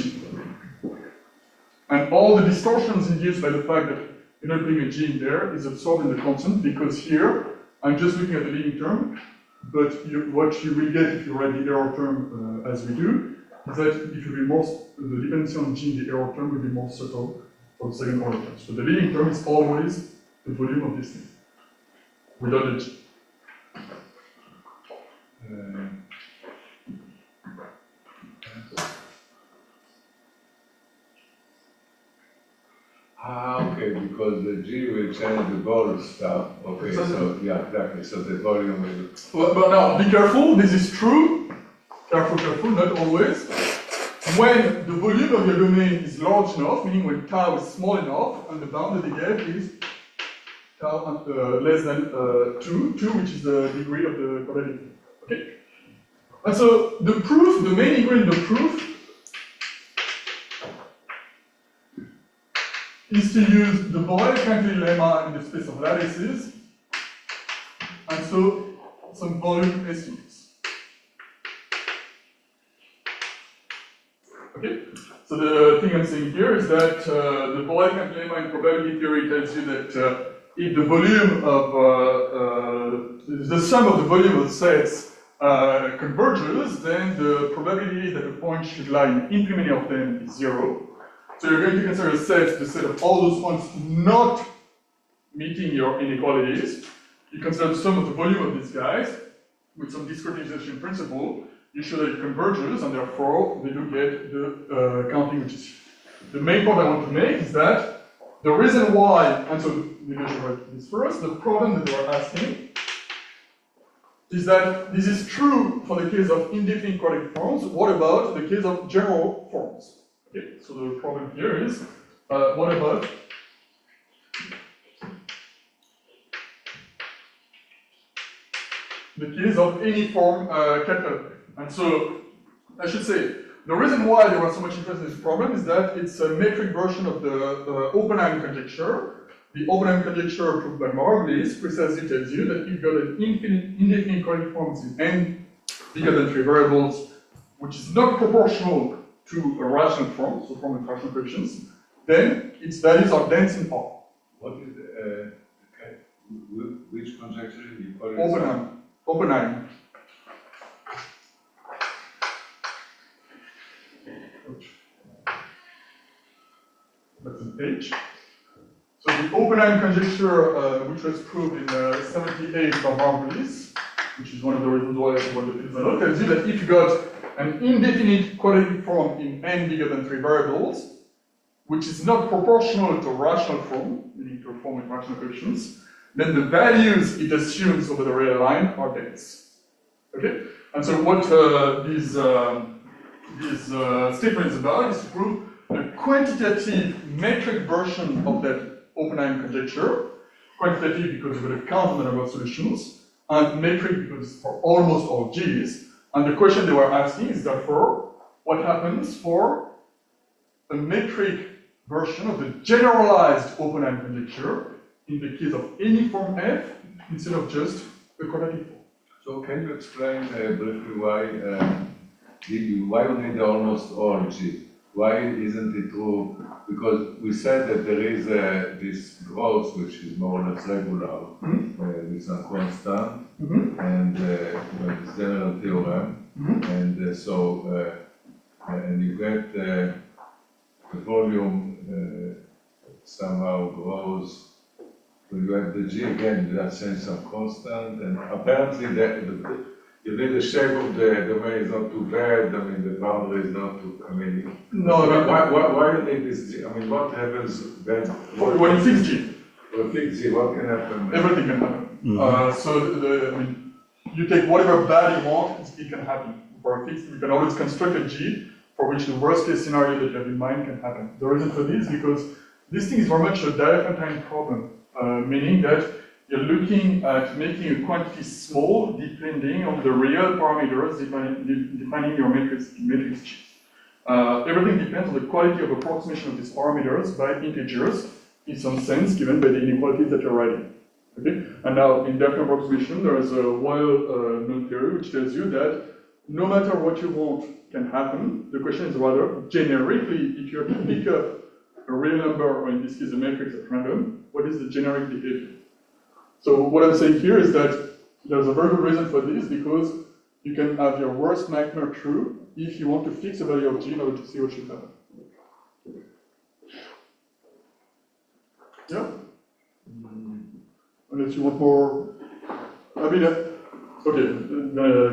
And all the distortions induced by the fact that you're not putting a G in there is absorbed in the constant, because here I'm just looking at the leading term, but what you will get if you write the error term as we do, is that it will be more, the dependency on G in the error term will be more subtle for the second order term. So the leading term is always the volume of this thing, without the G. Okay, because the G will change the ball stuff. Okay, so yeah, exactly. So the volume will. But now, be careful, this is true. Careful, not always. When the volume of your domain is large enough, meaning when tau is small enough, and the bound that they get is tau less than 2, which is the degree of the quadratic. Okay? And so the proof, the main ingredient of the proof is to use the Borel-Cantley lemma in the space of lattices, and so some volume estimates. Okay, so the thing I'm saying here is that the Borel-Cantley lemma in probability theory tells you that if the volume of the sum of the volume of sets converges, then the probability that a point should lie in infinity of them is 0. So you're going to consider a set the set of all those points not meeting your inequalities. You consider the sum of the volume of these guys with some discretization principle. You show that it converges, and therefore they do get the counting which is. the main point I want to make is that the reason why, and so maybe I should write this first, the problem that they were asking is that this is true for the case of indefinite quadratic forms. What about the case of general forms? Okay, so the problem here is, what about the case of any form capital F? And so, I should say, the reason why there was so much interest in this problem is that it's a metric version of the Oppenheim conjecture. The Oppenheim conjecture proved by Margulis precisely tells you that you've got an indefinite quadratic form in n bigger than 3 variables, which is not proportional to a rational form, so form with rational coefficients, then its values are dense in R. What is which conjecture you call it? Oppenheim. Oppenheim. That's an H. So the Oppenheim conjecture, which was proved in 78 by Margulis, which is one of the reasons why I want to field model, tells you that if you got an indefinite quadratic form in n bigger than 3 variables, which is not proportional to a rational form, meaning to a form with rational coefficients, then the values it assumes over the real line are dense. Okay? And so what this statement is about is to prove the quantitative metric version of that Oppenheim conjecture. Quantitative because you're going to count the number of solutions, and metric because it's for almost all G's. And the question they were asking is therefore, what happens for a metric version of the generalized Oppenheim conjecture in the case of any form F instead of just a quadratic form? So can you explain briefly why why we need almost all G? Why isn't it true? Because we said that there is this growth which is more or less regular, with some constant, and this general theorem, and and you get the volume somehow grows. When you have the G again, you have changed some constant, and apparently you need the shape of the domain is not too bad. I mean, the boundary is not too. I mean, no. Why you need this G? I mean, what happens then? When you fix G, for a fixed G, what can happen? Everything can happen. So I mean, you take whatever value you want, it can happen. For a fixed, you can always construct a G for which the worst case scenario that you have in mind can happen. The reason for this is because this thing is very much a Diophantine problem. Meaning that you're looking at making a quantity small depending on the real parameters defining your matrix G. Everything depends on the quality of approximation of these parameters by integers, in some sense, given by the inequalities that you're writing. Okay? And now, in definite approximation, there is a well-known theory which tells you that no matter what you want can happen. The question is rather, generically, if you have to pick up a real number, or in this case a matrix at random, what is the generic behavior? So what I'm saying here is that there's a very good reason for this, because you can have your worst nightmare true if you want to fix a value of G in order to see what should happen. Yeah? Unless you want more... I mean, okay,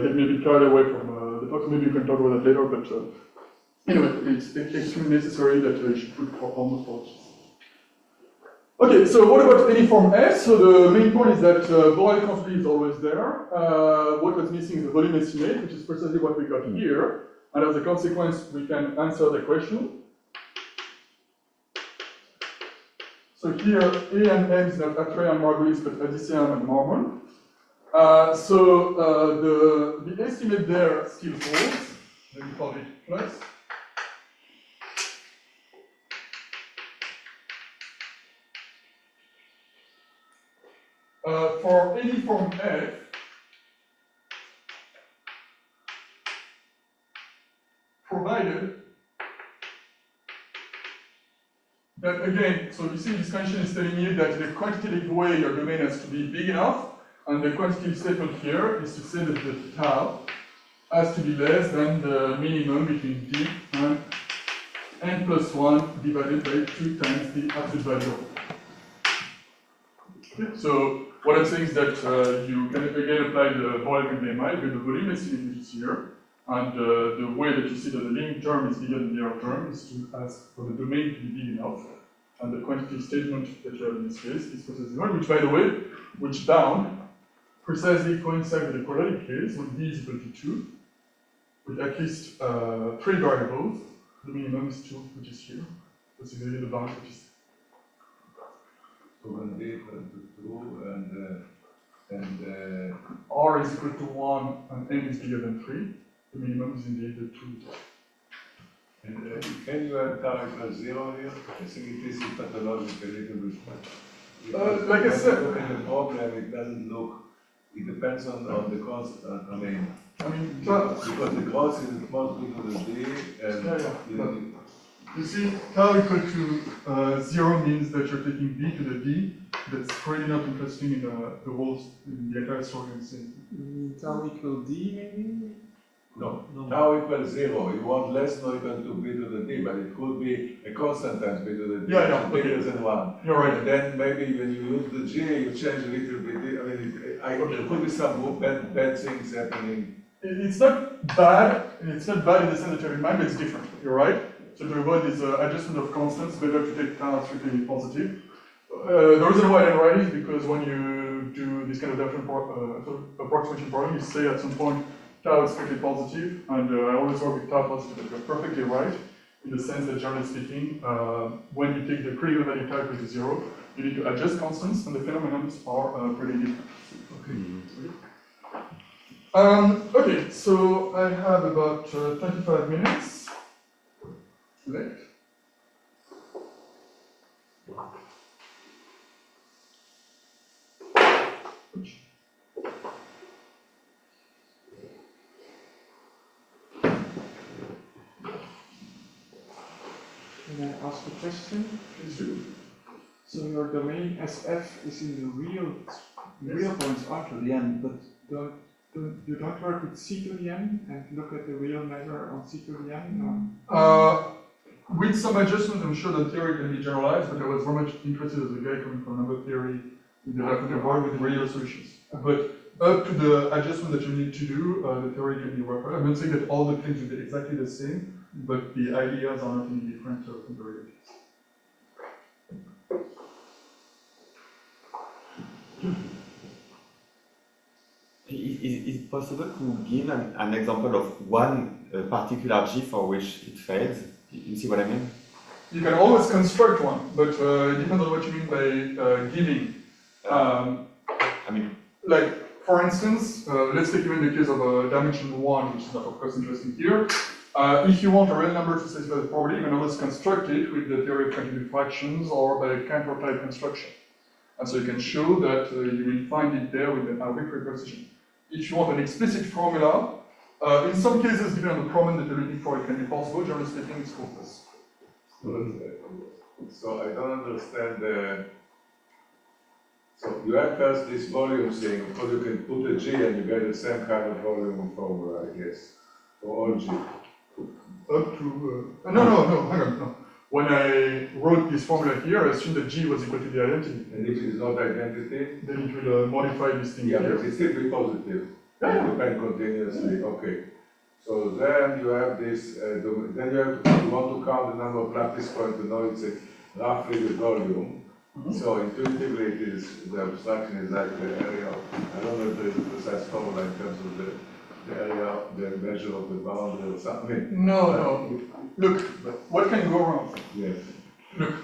get me a bit carried away from the talk, maybe you can talk about that later, but anyway, it's extremely necessary that you should put for almost all G's. Okay, so what about any form S? So the main point is that Borel quantity is always there. What was missing is the volume estimate, which is precisely what we got here. And as a consequence, we can answer the question. So here, A and M is not Atray and Margulis, but Adiceam and Marmon. So the estimate there still holds. Let me call it plus. For any form F, provided that, again, so you see this condition is telling you that the quantitative way your domain has to be big enough, and the quantitative statement here is to say that the tau has to be less than the minimum between d and n plus 1 divided by 2 times the absolute value of it. Okay, so what I'm saying is that you can again apply the Borel MI with the volume estimate which is here, And the way that you see that the limit term is bigger than the error term is to ask for the domain to be big enough. And the quantity statement that you have in this case is processing one, which, by the way, which bound precisely coincides with the quadratic case when d is equal to 2, with at least 3 variables. The minimum is 2, which is here. That's exactly the bound which is. So when d equal to 2 and r is equal to 1 and n is bigger than 3, the minimum is indeed the 2. And can you have tau equals 0 here? I think it is pathological a little bit. Like I said, look at the problem, it doesn't look. It depends on the constant. I mean, because the cross is equal to the d, and you see, tau equal to 0 means that you're taking b to the d. That's really not interesting in the whole, in the entire story and thing. Tau equal d, maybe? no, tau equals 0. You want less nor equal to b to the d, but it could be a constant times b to the d. Bigger than 1. You're right. And then maybe when you use the g, you change a little bit. I mean, there could be some bad things happening. It's not bad. It's not bad in the sense that you have in mind, but it's different. You're right. So to avoid this adjustment of constants, better to take tau strictly positive. The reason why I didn't write it is because when you do this kind of different approximation problem, you say at some point tau is strictly positive, and I always work with tau positive, but you're perfectly right in the sense that, generally speaking, when you take the critical value tau equal to 0, you need to adjust constants, and the phenomena are pretty different. Okay, so I have about 25 minutes left. Can I ask a question? Please do. So your domain SF is in the real points after the n, but you don't work with C to the n and look at the real measure on C to the n? No? With some adjustment, I'm sure the theory can be generalized, but I was very much interested as a guy coming from number theory in the work with real solutions. But up to the adjustment that you need to do, the theory can be worked out. I'm not saying that all the things will be exactly the same, but the ideas are not any different from the realities. Is it possible to give an example of one particular G for which it fails? You see what I mean? You can always construct one, but it depends on what you mean by giving. I mean, like, for instance, let's take even the case of a dimension 1, which is not, of course, interesting here. If you want a real number to satisfy the property, you can always construct it with the theory of continued fractions or by Cantor-type construction. And so you can show that you will find it there with an arbitrary precision. If you want an explicit formula, in some cases, depending on the problem that you're looking for, it can be possible. Generally speaking, it's called this. So I don't understand so you have first this volume thing. Of course, you can put a G and you get the same kind of volume formula, I guess, for all G. Up to no, hang on, no. When I wrote this formula here, I assumed that G was equal to the identity. And if it is not identity, then it will modify this thing yeah, here. but it's still be positive. Yeah. It depends continuously. Okay. So then you have this. Then you want to count the number of lattice points to know it's roughly the volume. So intuitively, it is the abstraction is like the area. I don't know if there is a precise formula in terms of the area, the measure of the boundary or something. No. Look, what can go wrong? Yes. Look,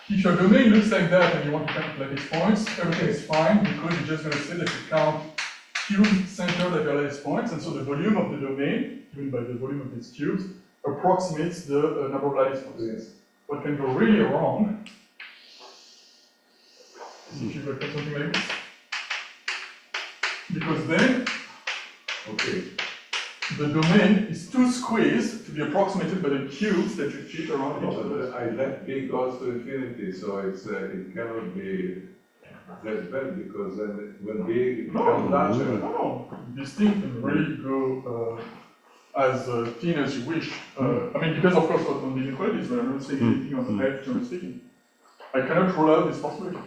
if your domain looks like that and you want to count lattice points, everything is fine because you're just going to say that you count cubes centered at your lattice points, and so the volume of the domain, given by the volume of these cubes, approximates the number of lattice points. Yes. What can go really wrong is if you look at something like this. Because then, okay, the domain is too squeezed to be approximated by the cubes that you fit around each other. I let B goes to infinity, so it's it cannot be that bad because then when B becomes larger. No. This thing can really go as thin as you wish. I mean, because of course on the inequalities, but I'm not saying anything on the height, generally speaking. I cannot rule out this possibility.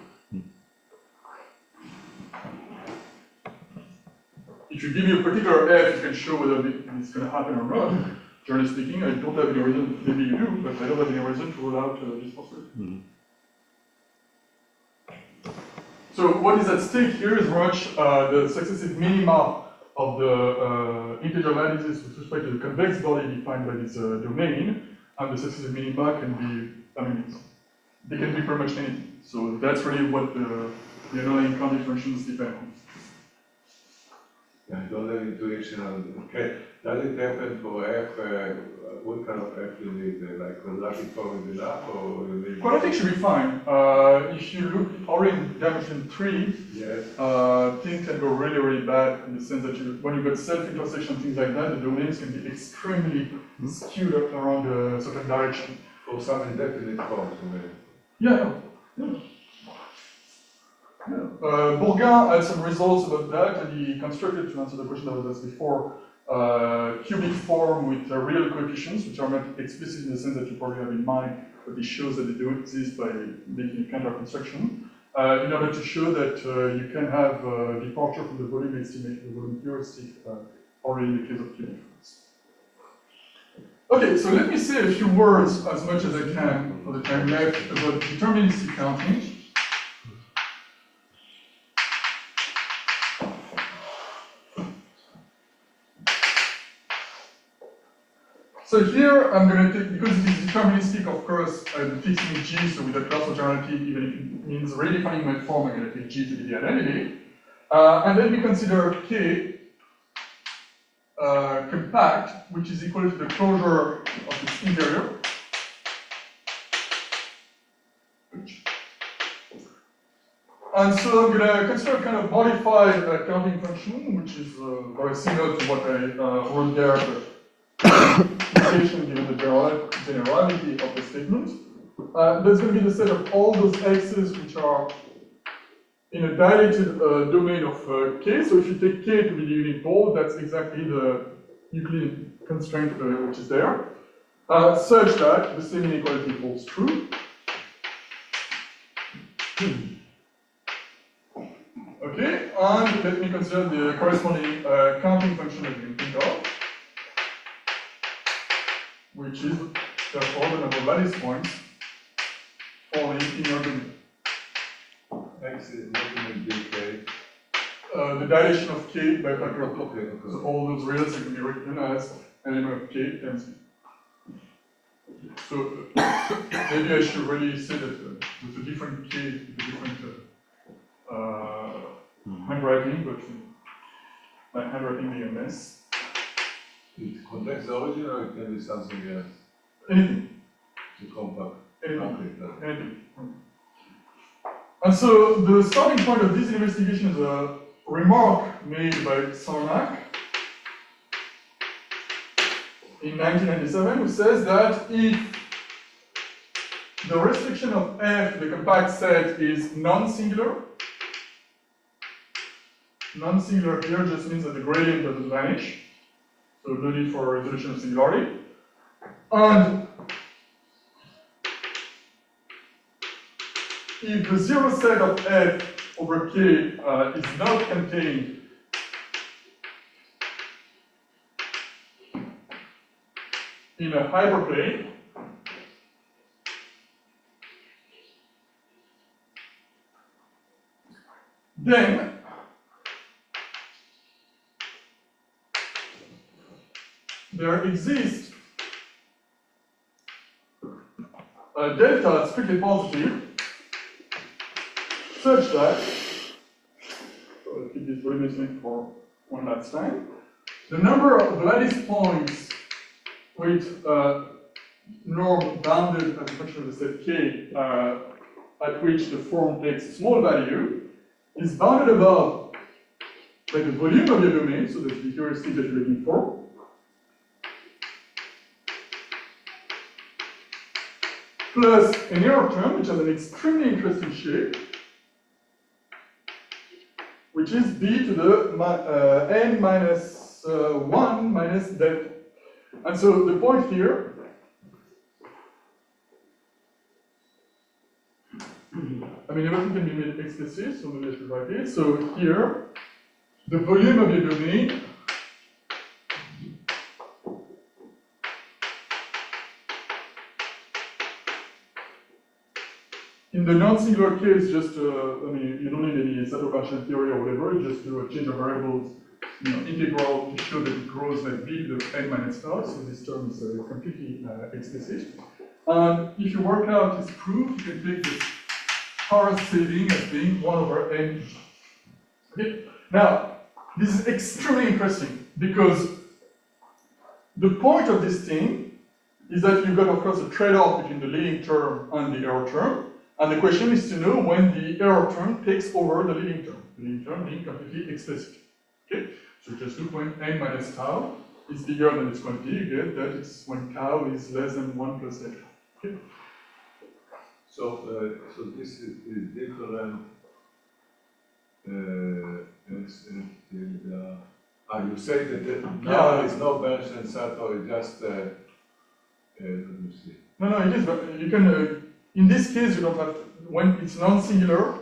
if you give me a particular f, you can show whether it's going to happen or not. Generally speaking, I don't have any reason, maybe you do, but I don't have any reason to rule out this possibility. So what is at stake here is very much the successive minima of the integer lattices with respect to the convex body defined by this domain, and the successive minima can be, I mean, they can be pretty much anything. So that's really what the underlying counting functions depend on. I don't have intuition on, okay, does it happen for f, what kind of f you need, like quadratic form is enough, or you need? Quadratic should be fine. If you look already in dimension 3, Yes. things can go really, really bad in the sense that when you get self-intersection, things like that, the domains can be extremely skewed up around a certain direction. For some indefinite forms, Yeah. Bourgain had some results about that, and he constructed, to answer the question that was asked before, cubic form with real coefficients, which are not explicit in the sense that you probably have in mind, but he shows that they do exist by making a counter construction, in order to show that you can have departure from the volume estimate, the volume heuristic, already in the case of cubic forms. Okay, so let me say a few words, as much as I can, for the time left, about deterministic counting. So here I'm going to take, because it is deterministic, of course, I'm fixing G, so with a class of generality, even if it means redefining my form, I'm going to take G to be the identity. And then we consider K compact, which is equal to the closure of its interior. And so I'm going to consider a kind of modified counting function, which is very similar to what I wrote there, but given the generality of the statement. There's going to be the set of all those x's which are in a dilated domain of k. So if you take k to be the unit pole, that's exactly the Euclidean constraint which is there, such that the same inequality holds true. Okay, and let me consider the corresponding counting function that you can think of, which is therefore the number of lattice points falling in your domain. X is nothing in dk. The dilation of k by factor of top. Okay. So all those reals can be written as element of k times b. So maybe I should really say that with a different k, with a different handwriting, but my handwriting being a mess. It contains the origin, or it can be something else? Anything. It's compact. Anything. Okay, Anything. And so the starting point of this investigation is a remark made by Sarnak in 1997, who says that if the restriction of F to the compact set is non-singular here just means that the gradient doesn't vanish, so no need for a resolution of singularity. And if the zero set of F over K is not contained in a hyperplane, then there exists a delta strictly positive such that, so I'll keep this voluminous link for one last time, the number of lattice points with norm bounded as a function of the set K at which the form takes a small value is bounded above by the volume of your domain, so that's the heuristic that you're looking for, plus an error term which has an extremely interesting shape, which is b to the n minus 1 minus delta. And so the point here, I mean, everything can be made explicit, so maybe I should write it. So here, the volume of your domain in the non-singular case, just I mean, you don't need any Sato-Partial theory or whatever. You just do a change of variables, integral to show that it grows like b to the n minus tau. So this term is completely explicit. And if you work out this proof, you can take this power saving as being 1 over n. Okay. Now, this is extremely interesting because the point of this thing is that you've got, of course, a trade-off between the leading term and the error term. And the question is to know when the error term takes over the leading term. The leading term being completely explicit. Okay? So just look when n minus tau is bigger than its quantity, you get that it's when tau is less than 1 plus delta. Okay? So this is different. You say that now it's no Bench Sato, it's just. Let me see. No, it is. But you can. In this case, you don't have. When it's non-singular,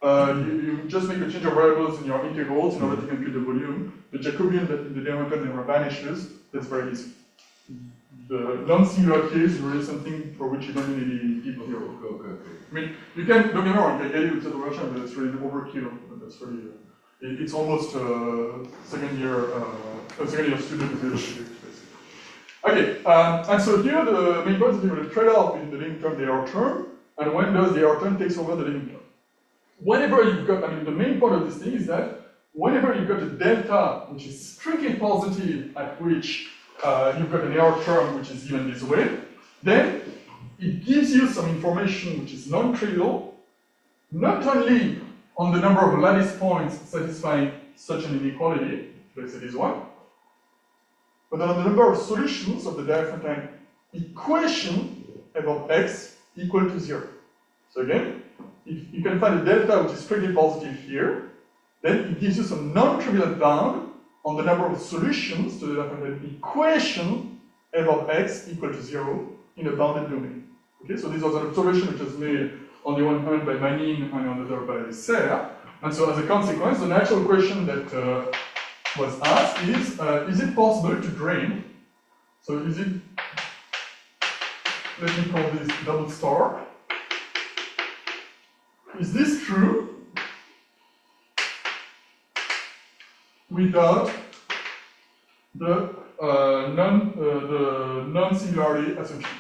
you just make a change of variables in your integrals in order to compute the volume. The Jacobian that in the denominator never vanishes. That's very easy. The non-singular case is really something for which you don't need any people here. Okay. I mean, you can, don't get me wrong, you can get it with the version, but it's really an overkill. That's really, it's almost second year student basically. Okay, and so here the main point is the trade-off between the leading term and the error term, and when does the error term takes over the leading term. Whenever you've got, I mean, the main point of this thing is that whenever you've got a delta which is strictly positive at which you've got an error term which is given this way, then it gives you some information which is non-trivial, not only on the number of lattice points satisfying such an inequality, let's say this one, but on the number of solutions of the Diophantine equation f of x equal to 0. So again, if you can find a delta which is strictly positive here, then it gives you some non-trivial bound on the number of solutions to the Diophantine equation f of x equal to 0 in a bounded domain. Okay, so this was an observation which was made on the one hand by Manin and on the other by Serre. And so as a consequence, the natural question that was asked is it possible to drain? So is it, let me call this double star. Is this true without the non-singularity assumption?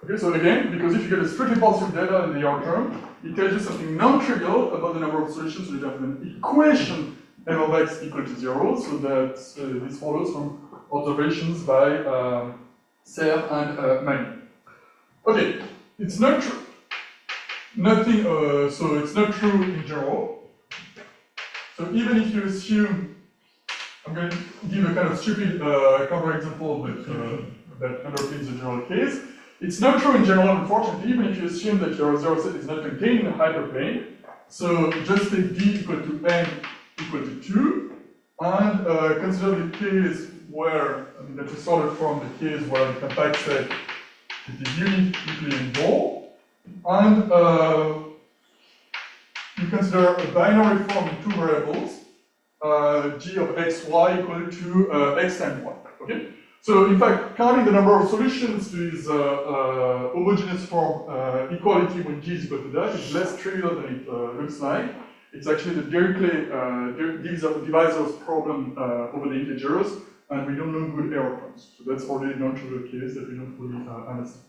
Okay, so again, because if you get a strictly positive delta in the error term, it tells you something non-trivial about the number of solutions to the Diophantine equation f of x equal to 0, so that this follows from observations by Serre and Manin. Okay, it's not true. Nothing. So it's not true in general. So even if you assume, I'm going to give a kind of stupid counterexample that underpins the general case. It's not true in general, unfortunately, even if you assume that your zero set is not contained in a hyperplane. So just take d equal to n equal to 2, and consider the case where, I mean, that we started from the case where the compact set is uniquely involved, and you consider a binary form in 2 variables, g of x, y equal to x times y. Okay? So in fact, counting the number of solutions to this homogeneous form equality when g is equal to that is less trivial than it looks like. It's actually the Dirichlet divisors problem over the integers, and we don't know good error terms. So that's already a non-trivial case that we don't fully understand.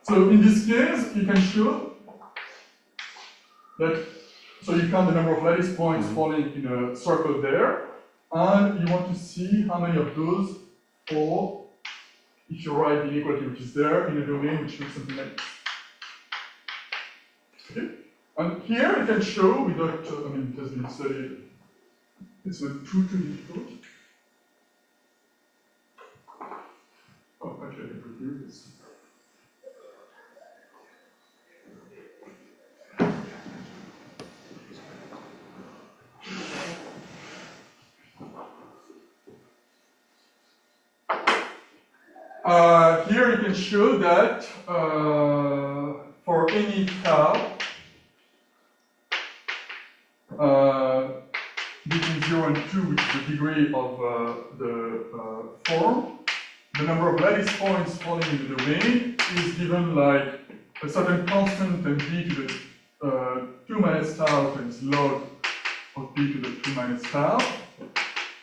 So in this case, you can show that, so you count the number of lattice points falling in a circle there, and you want to see how many of those fall if you write the inequality which is there in a domain which looks something like this. Okay? And here you can show without, I mean, it has been studied, it's not too difficult. Oh, actually, I can review this. Here you can show that for any tau between 0 and 2, which is the degree of the form, the number of lattice points falling in the domain is given like a certain constant and b to the 2 minus tau times log of b to the 2 minus tau,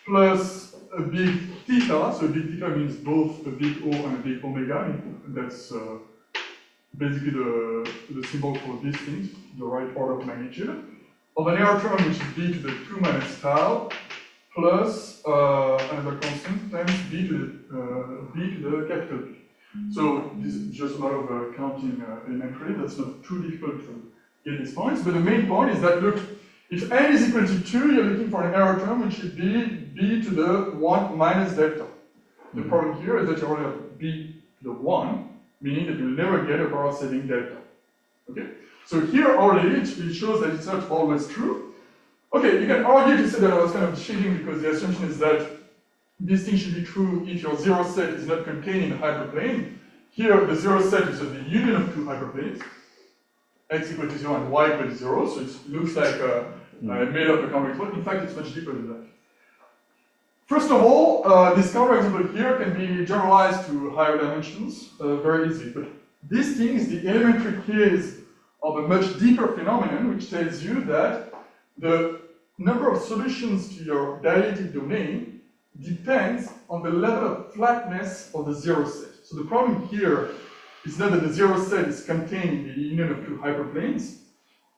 plus a big theta, so big theta means both a big O and a big omega, and that's basically the symbol for these things, the right order of magnitude, of an error term which is b to the 2 minus tau, plus another constant times b to the capital B. So this is just a lot of counting elementary, that's not too difficult to get these points, but the main point is that, look, if n is equal to 2, you're looking for an error term which should be b to the 1 minus delta. The problem here is that you only have b to the 1, meaning that you'll never get a power saving delta. Okay? So here already it shows that it's not always true. Okay, you can argue to say that I was kind of cheating because the assumption is that this thing should be true if your zero set is not contained in the hyperplane. Here the zero set is the union of two hyperplanes, x equal to 0 and y equal to 0, so it looks like made up a counterexample. In fact, it's much deeper than that. First of all, this counterexample here can be generalized to higher dimensions very easily. But these things, the elementary case of a much deeper phenomenon, which tells you that the number of solutions to your dilated domain depends on the level of flatness of the zero set. So the problem here is not that the zero set is contained in the union of two hyperplanes,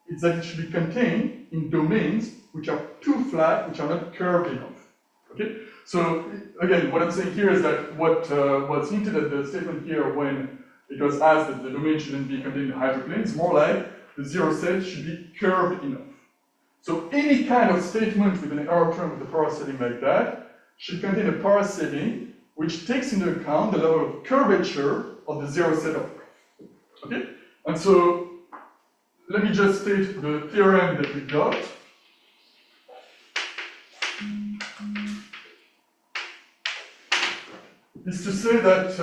it's that it should be contained in domains which are too flat, which are not curved enough. Okay? So again, what I'm saying here is that what's hinted at the statement here when it was asked that the domain shouldn't be contained in hyperplane is more like the zero set should be curved enough. So any kind of statement with an error term with a power saving like that should contain a power saving which takes into account the level of curvature of the zero set of graph. Okay? And so let me just state the theorem that we got. Is to say that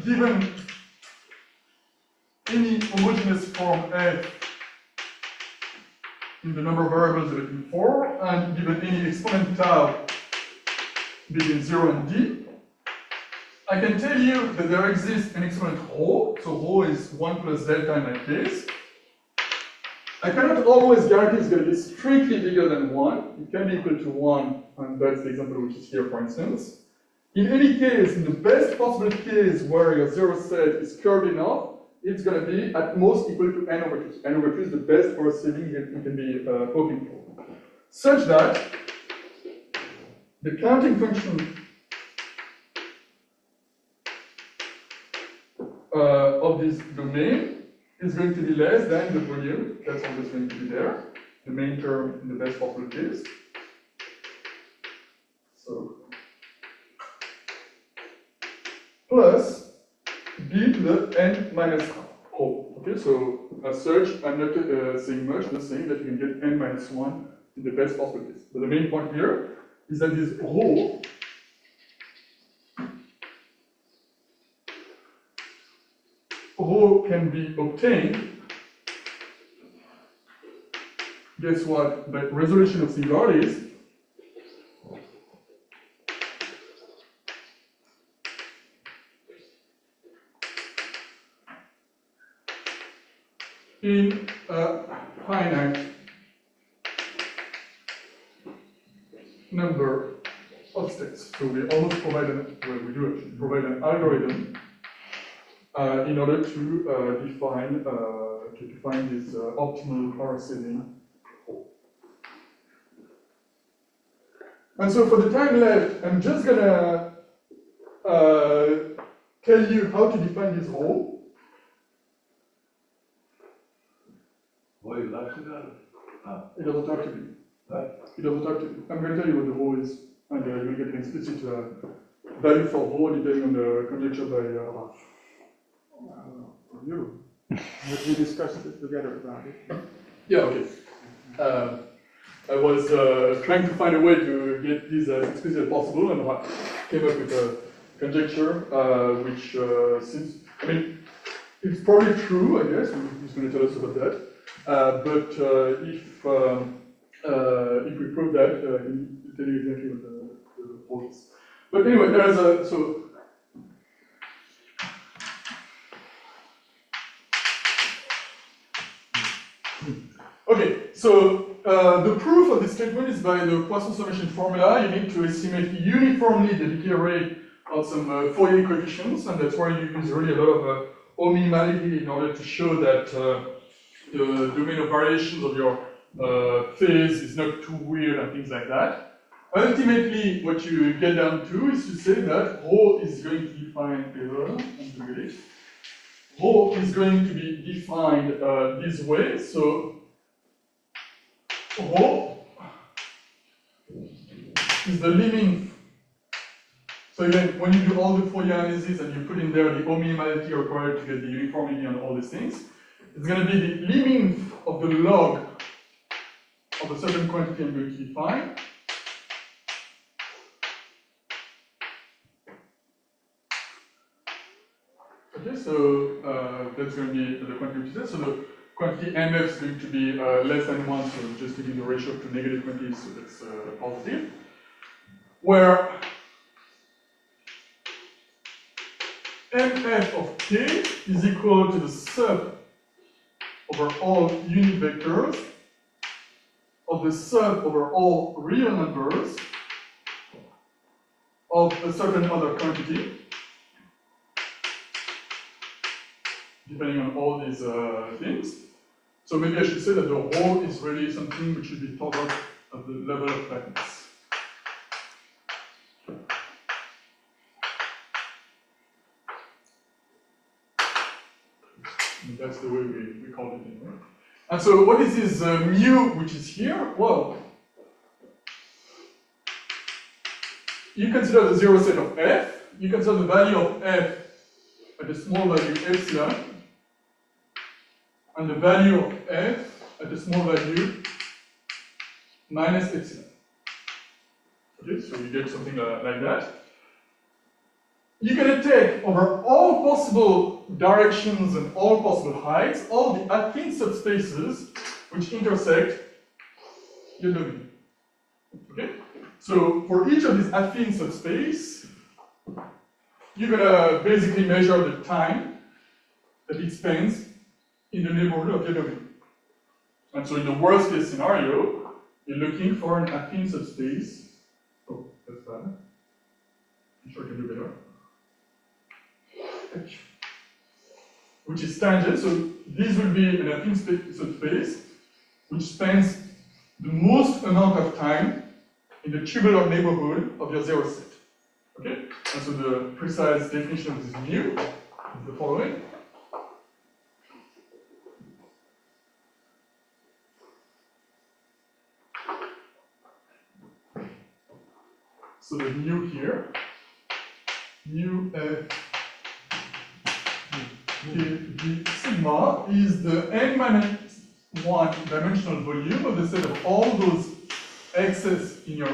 given any homogeneous form F in the number of variables that are in 4, and given any exponent tau between 0 and d, I can tell you that there exists an exponent rho, so rho is 1 plus delta in my case. I cannot always guarantee it's going to be strictly bigger than 1. It can be equal to 1, and that's the example which is here, for instance. In any case, in the best possible case where your zero set is curved enough, it's going to be at most equal to n over 2. N over 2 is the best power saving you can be hoping for. Such that the counting function of this domain is going to be less than the volume. That's always going to be there, the main term in the best possible case. So plus b to the n minus rho. Okay, so as such, I'm not saying much, just saying that you can get n minus 1 in the best possible case. But the main point here is that this rho can be obtained, guess what, by resolution of singularities in a finite number of states. So we almost provide provide an algorithm in order to define this optimal power saving. And so for the time left, I'm just gonna tell you how to define this rho. Why you like that? It doesn't talk to me. Right. It doesn't talk to me. I'm going to tell you what the rho is, and you'll get an explicit value for rho depending on the conjecture by Raf. You. But we discussed it together about it. Yeah, okay. I was trying to find a way to get this as explicit as possible, and I came up with conjecture, which seems, I mean, it's probably true, I guess, he's going to tell us about that. But if we prove that, he'll tell you exactly what the fault is. But anyway, there's a, so, okay, so the proof of this statement is by the Poisson summation formula. You need to estimate uniformly the decay rate of some Fourier coefficients, and that's why you use really a lot of homogeneity in order to show that the domain of variations of your phase is not too weird and things like that. Ultimately, what you get down to is to say that rho is going to define rho is going to be defined this way. So rho is the limit. So again, when you do all the Fourier analysis and you put in there the homogeneity required to get the uniformity and all these things, it's going to be the limit of the log of a certain quantity I'm going to define. Okay, so that's going to be the quantity which is there. So the quantity MF is going to be less than 1, so just to give the ratio to negative quantities, so that's positive. Where MF of k is equal to the sum over all unit vectors of the sum over all real numbers of a certain other quantity, depending on all these things. So maybe I should say that the rho is really something which should be thought of at the level of flatness. And that's the way we call it anyway. And so what is this mu which is here? Well, you consider the zero set of f, you consider the value of f at a small value epsilon, and the value of f at a small value minus epsilon. Okay, so you get something like that. You're going to take over all possible directions and all possible heights, all the affine subspaces which intersect your domain. Okay? So for each of these affine subspace, you're going to basically measure the time that it spends in the neighborhood of your domain. And so in the worst case scenario, you're looking for an affine subspace. Oh, that's bad. I'm sure I can do better. Which is tangent, so this will be an affine subspace which spends the most amount of time in the tubular neighborhood of your zero set. Okay? And so the precise definition of this mu is the following. So the mu here, mu f the sigma is the n-1 dimensional volume of the set of all those x's in your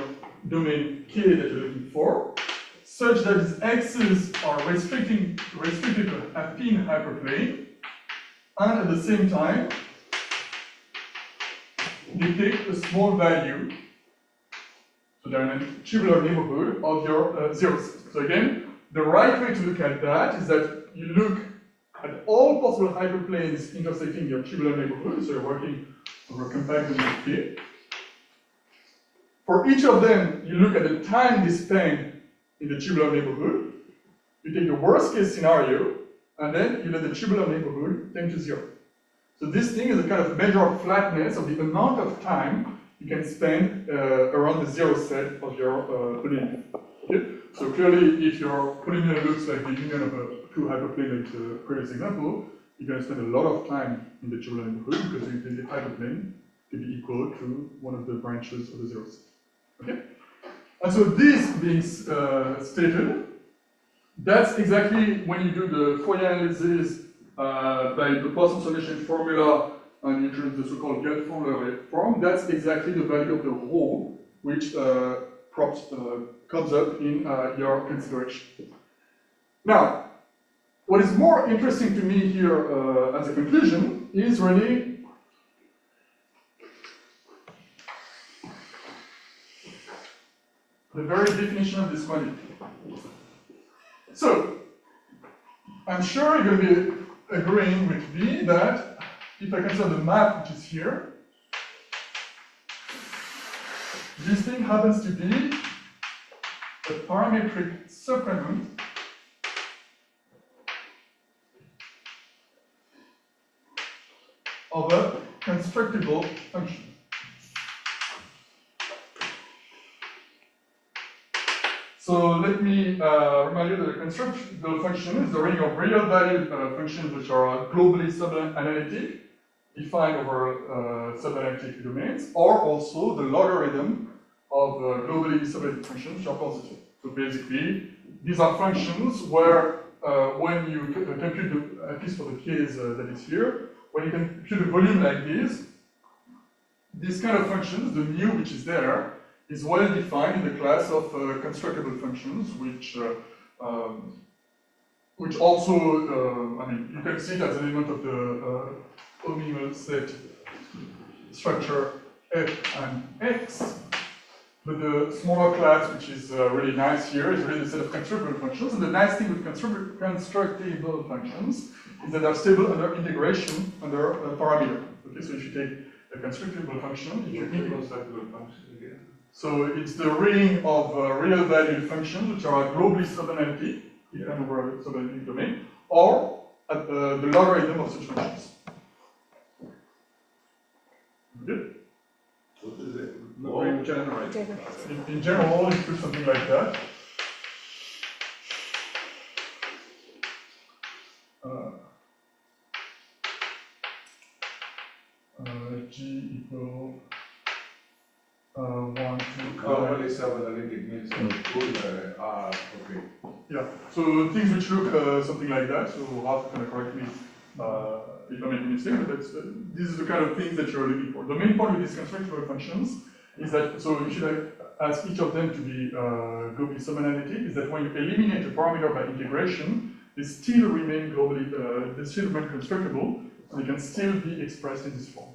domain k that you're looking for, such that these x's are restricted to affine hyperplane, and at the same time, they take a small value, so they're in a tubular neighborhood of your zero set. So again, the right way to look at that is that you look at all possible hyperplanes intersecting your tubular neighborhood, so you're working over a compact domain K. For each of them, you look at the time they spend in the tubular neighborhood. You take the worst case scenario, and then you let the tubular neighborhood tend to 0. So this thing is a kind of measure of flatness of the amount of time you can spend around the zero set of your polynomial. Okay? So clearly, if your polynomial looks like the union of a two hyperplane like the previous example, you're going to spend a lot of time in the tubular neighborhood because you think the hyperplane to be equal to one of the branches of the zero set. Okay? And so this being stated, that's exactly when you do the Fourier analysis by the Poisson summation formula and you introduce the so-called Gauss formula form, that's exactly the value of the rho which comes up in your consideration. Now, what is more interesting to me here as a conclusion is really the very definition of this quantity. So, I'm sure you're going to be agreeing with me that if I consider the map which is here, this thing happens to be a parametric supplement of a constructible function. So let me remind you that a constructible function is the ring of real-valued functions which are globally subanalytic, defined over subanalytic domains, or also the logarithm of globally subanalytic functions which are positive. So basically, these are functions where when you compute, at least for the case that is here, when you compute a volume like this kind of functions, the mu which is there, is well defined in the class of constructible functions, which also, I mean, you can see it as an element of the homogeneous set structure f and x. But the smaller class, which is really nice here, is really the set of constructible functions. And the nice thing with constructible functions is that they're stable under integration under a parameter. Okay, so if you take a constructible function, if you constructible function again. So it's the ring of real-valued functions which are globally subanalytic, defined over a subanalytic domain, or at the logarithm of such functions. Good? What is it? Or in general. In general, you put something like that. G equal 1 to Globally subanalytic means full R, okay. Yeah, so things which look something like that, so Ralph can correct me if I make a mistake, but this is the kind of things that you're looking for. The main point with these constructible functions is that, so you should ask each of them to be globally subanalytic, is that when you eliminate a parameter by integration, they still remain globally, they still remain constructible, and they can still be expressed in this form.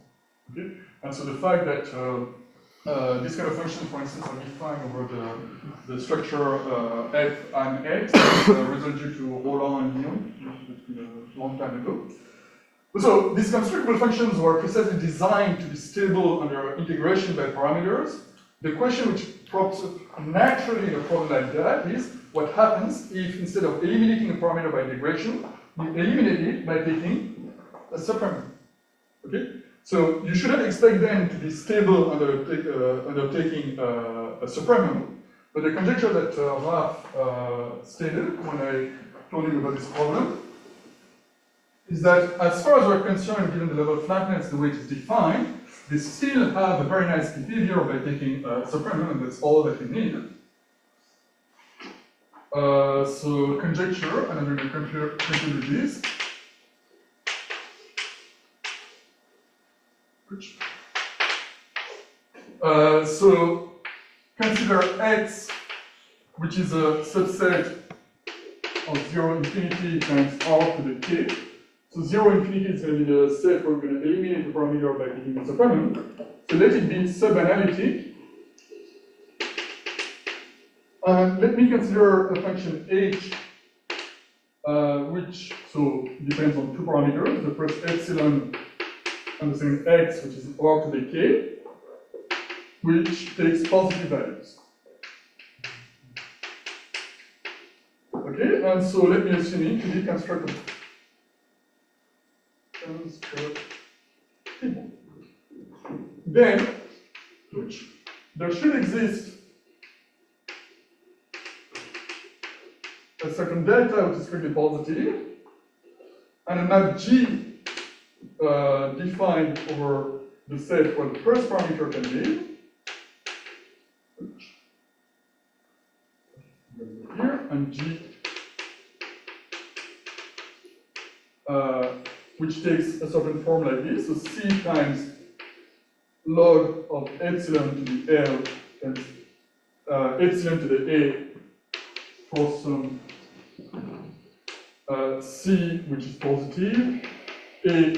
Okay? And so the fact that this kind of functions, for instance, are defined over the structure f and x, result due to Roland and Lund a long time ago. So these constructible functions were precisely designed to be stable under integration by parameters. The question which props up naturally in a problem like that is what happens if instead of eliminating a parameter by integration, you eliminate it by taking a subparameter. Okay? So you shouldn't expect them to be stable under taking a subparameter. But the conjecture that Ralph stated when I told him about this problem is that as far as we're concerned, given the level of flatness, the way it is defined, they still have a very nice behavior by taking a subparameter, and that's all that we need. So conjecture, and I'm going to conclude with this. So consider X, which is a subset of 0 infinity times R to the k. So 0 infinity is going to be the set where we're going to eliminate the parameter by taking a subparameter. So let it be subanalytic. And let me consider a function h, which so depends on two parameters. The first epsilon and the second x, which is R to the k, which takes positive values. Okay, and so let me assume it to be constructible. Then, there should exist a certain delta which is strictly positive, and a map G defined over the set where the first parameter can be. Here, and G, which takes a certain form like this, so C times log of epsilon to the L times epsilon to the A for some C, which is positive, A,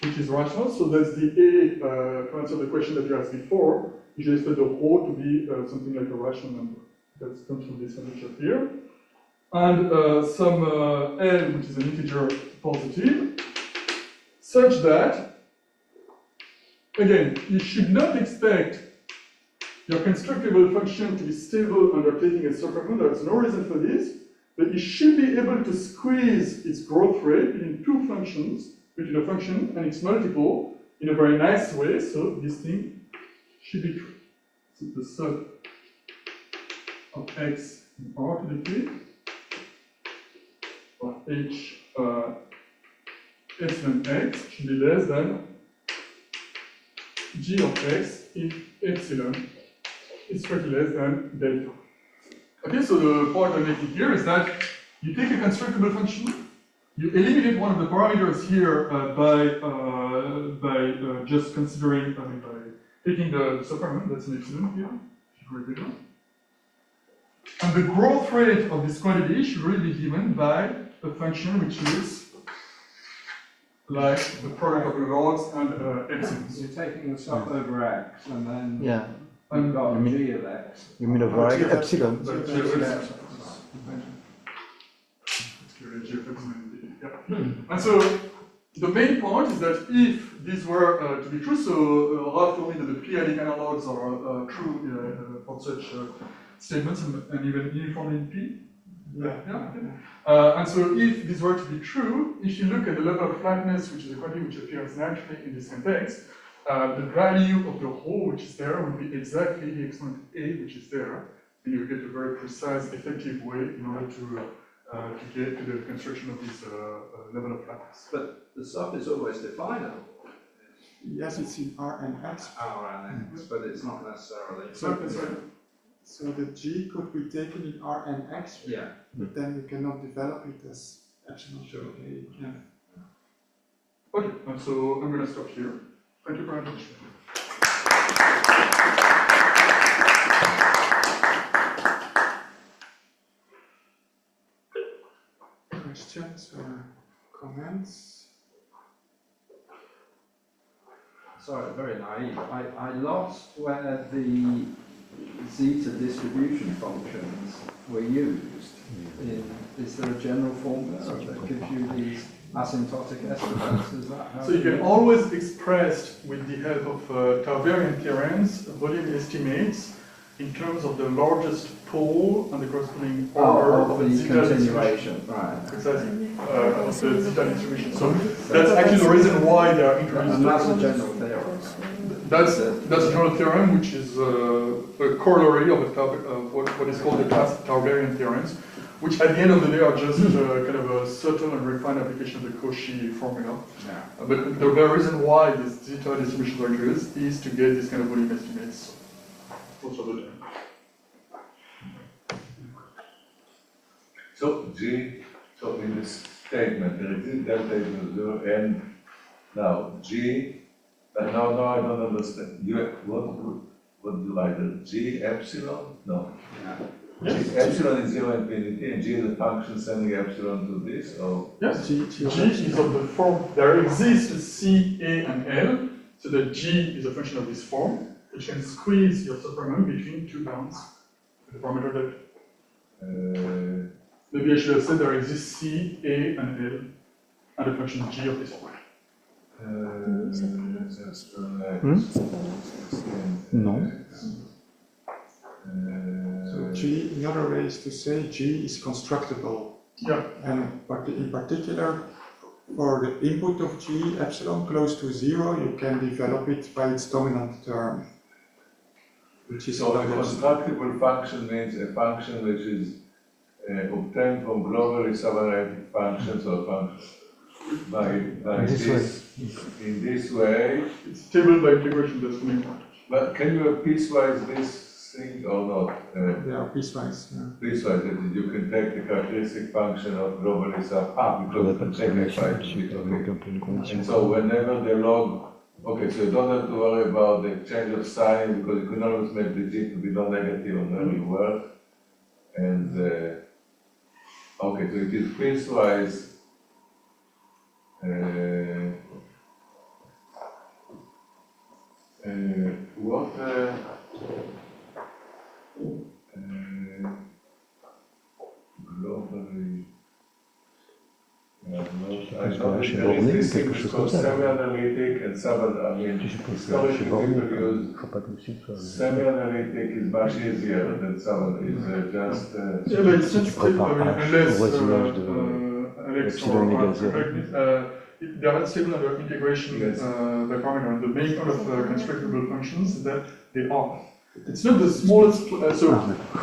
which is rational. So that's the A, to answer the question that you asked before, you should expect the whole to be something like a rational number. That comes from this condition here. And some L, which is an integer positive, such that, again, you should not expect your constructible function to be stable under taking a supermode. There's no reason for this, but you should be able to squeeze its growth rate between two functions, between a function and its multiple, in a very nice way. So this thing should be true. So the sub of x in R to the k of h epsilon x should be less than g of x if epsilon is pretty less than delta. Okay, so the point I'm making here is that you take a constructible function, you eliminate one of the parameters here by just considering, by taking the supermode, that's an epsilon here, and the growth rate of this quantity should really be given by a function which is like the product of the logs and epsilons. You're taking the sum over x and then Yeah. you've got g of x. You mean over G of epsilon? But G G of of X. Yeah. And so the main point is that if these were to be true, so Ralph told me that the p-adic analogs are true for such statements and even uniformly in P. And so if this were to be true, if you look at the level of flatness, which is a quantity which appears naturally in this context, the value of the whole which is there would be exactly the exponent A which is there, and you get a very precise, effective way in order to get to the construction of this level of flatness. But the sub is always definable. Yes, it's in R and X. R and x, but it's not necessarily. So the G could be taken in R and X, Yeah. but then you cannot develop it as epsilon. Sure. Yeah. Okay, and so I'm going to stop here. Thank you very much. Questions or comments? Sorry, very naive. I lost where the zeta distribution functions were used. Is there a general formula that gives you these asymptotic estimates? Is that how So you can always express with the help of Tauberian theorems volume estimates in terms of the largest pole and the corresponding order of the the zeta distribution. continuation, right? Precisely, of the zeta distribution. So that's actually the reason why they are introduced. And that's a general theorem. That's a general theorem, which is a corollary of what is called the class Tauberian theorems, which at the end of the day are just kind of a subtle and refined application of the Cauchy formula. Yeah. But the very reason why this zeta distributions are introduced is to get this kind of volume estimates most of the time. So G, so in this statement, there exists delta equals 0, and now G, but now I don't understand. What do I do? G epsilon? No. Yeah. G, epsilon is 0 infinity, and G is a function sending epsilon to this, or? Yes, G is of the form, there exists a C, A, and L, so that G is a function of this form, which can squeeze your supermode between two bounds with the parameter delta. Maybe I should have said there exists C, A, and L, and a function G of this form. No. So G, another way is to say G is constructible. Yeah. And in particular, for the input of G, epsilon close to 0, you can develop it by its dominant term. Which is So a constructible function means a function which is obtained from globally subanalytic functions or functions by in this way. It's stable by integration, that's the main point. But can you have piecewise this thing or not? They are piecewise. Yeah. Piecewise, that you can take the characteristic function of globally because you can take a function. And so whenever the log, okay, so you don't have to worry about the change of sign because you can always make the G to be non-negative on every word. And Okay, so it is piecewise. What? Globally. I know there is this thing which is called semi-analytic and sub-analytic. Historically, people use semi-analytic is much easier than sub-analytic. Just. Yeah, but it's just stable, I mean, unless Alex or they are not stable under integration by parameter. And the main part of constructible functions is that they are. It's not the smallest, so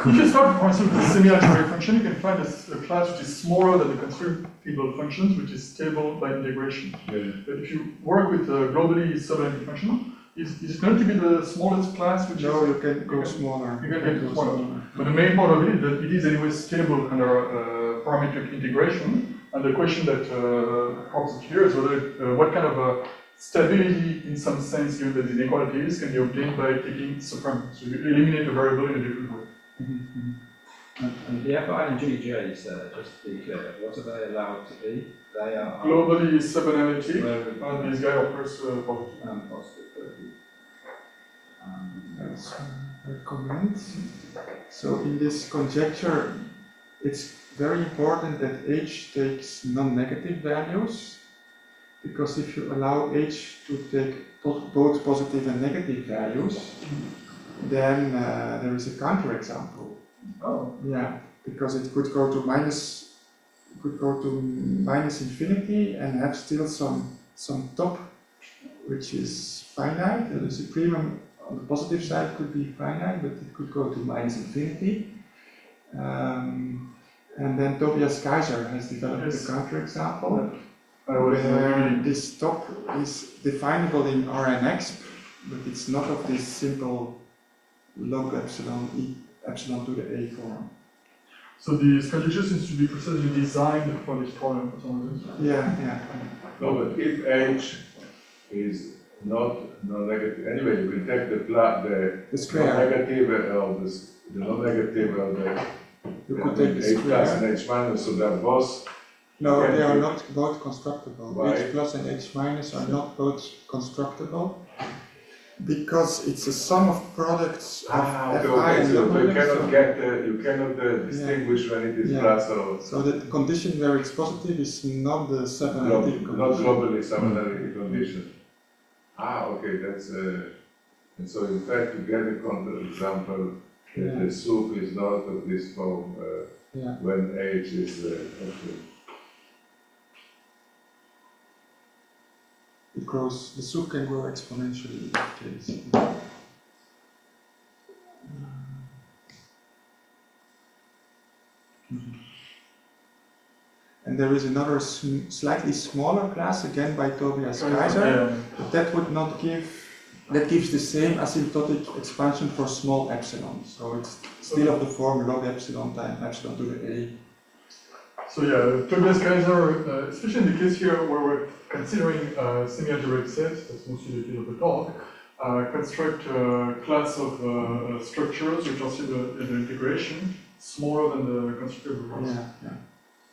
if you start, for instance, with a semi-algebraic function, you can find a class which is smaller than the constructible functions, which is stable by integration. Yeah. But if you work with a globally sub-analytic function, is it going to be the smallest class which No, is... you can go smaller. You can go smaller. But the main part of it is that it is anyway stable under parametric integration. And the question that pops up here is whether what kind of stability, in some sense, given that the inequalities can be obtained by taking subparameters. So you eliminate a variable in a different way. And the Fi and GJs there, just to be clear, what are they allowed to be? They are globally sub-analytic, and these guys are first positive. And positive. That's a comment. So in this conjecture, it's very important that H takes non-negative values, because if you allow H to take both positive and negative values, then there is a counterexample. Oh. Yeah, because it could go to minus infinity and have still some top, which is finite. The supremum on the positive side could be finite, but it could go to minus infinity. And then Tobias Kaiser has developed a counterexample where this top is definable in Rnx, but it's not of this simple log epsilon e epsilon to the a form. So the conjecture seems to be precisely designed for this problem for some reason. Yeah. No, but if H is not non-negative, anyway, you can take the square. non-negative of the non-negative of the You could take the H plus square. and H minus, so that both. No, Okay. they are not both constructible. Why? H plus and H minus are not both constructible because it's a sum of products of Fi Okay, and so you log. cannot get you cannot distinguish when it is plus or So the condition where it's positive is not the sub-analytic condition. not globally sub-analytic condition. Okay, that's and so in fact you get a counterexample that the soup is not of this form when H is okay. It grows, the soup can grow exponentially in that case. And there is another slightly smaller class, again by Tobias Kaiser, but that would not give, that gives the same asymptotic expansion for small epsilon. So it's still of the form log epsilon times epsilon to the a. So yeah, Tobias Kaiser, especially in the case here where we're considering semi-algebraic sets, that's mostly the case of the talk, construct a class of structures which are still in the integration, smaller than the constructible ones. Yeah.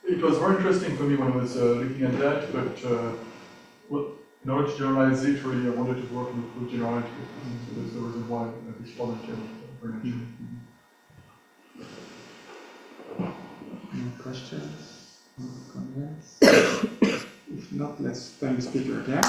It was very interesting for me when I was looking at that, but in order to generalize it, really, I wanted to work in the full generality. So that's the reason why this problem came very naturally. Any questions? Any comments? If not, let's thank the speaker again.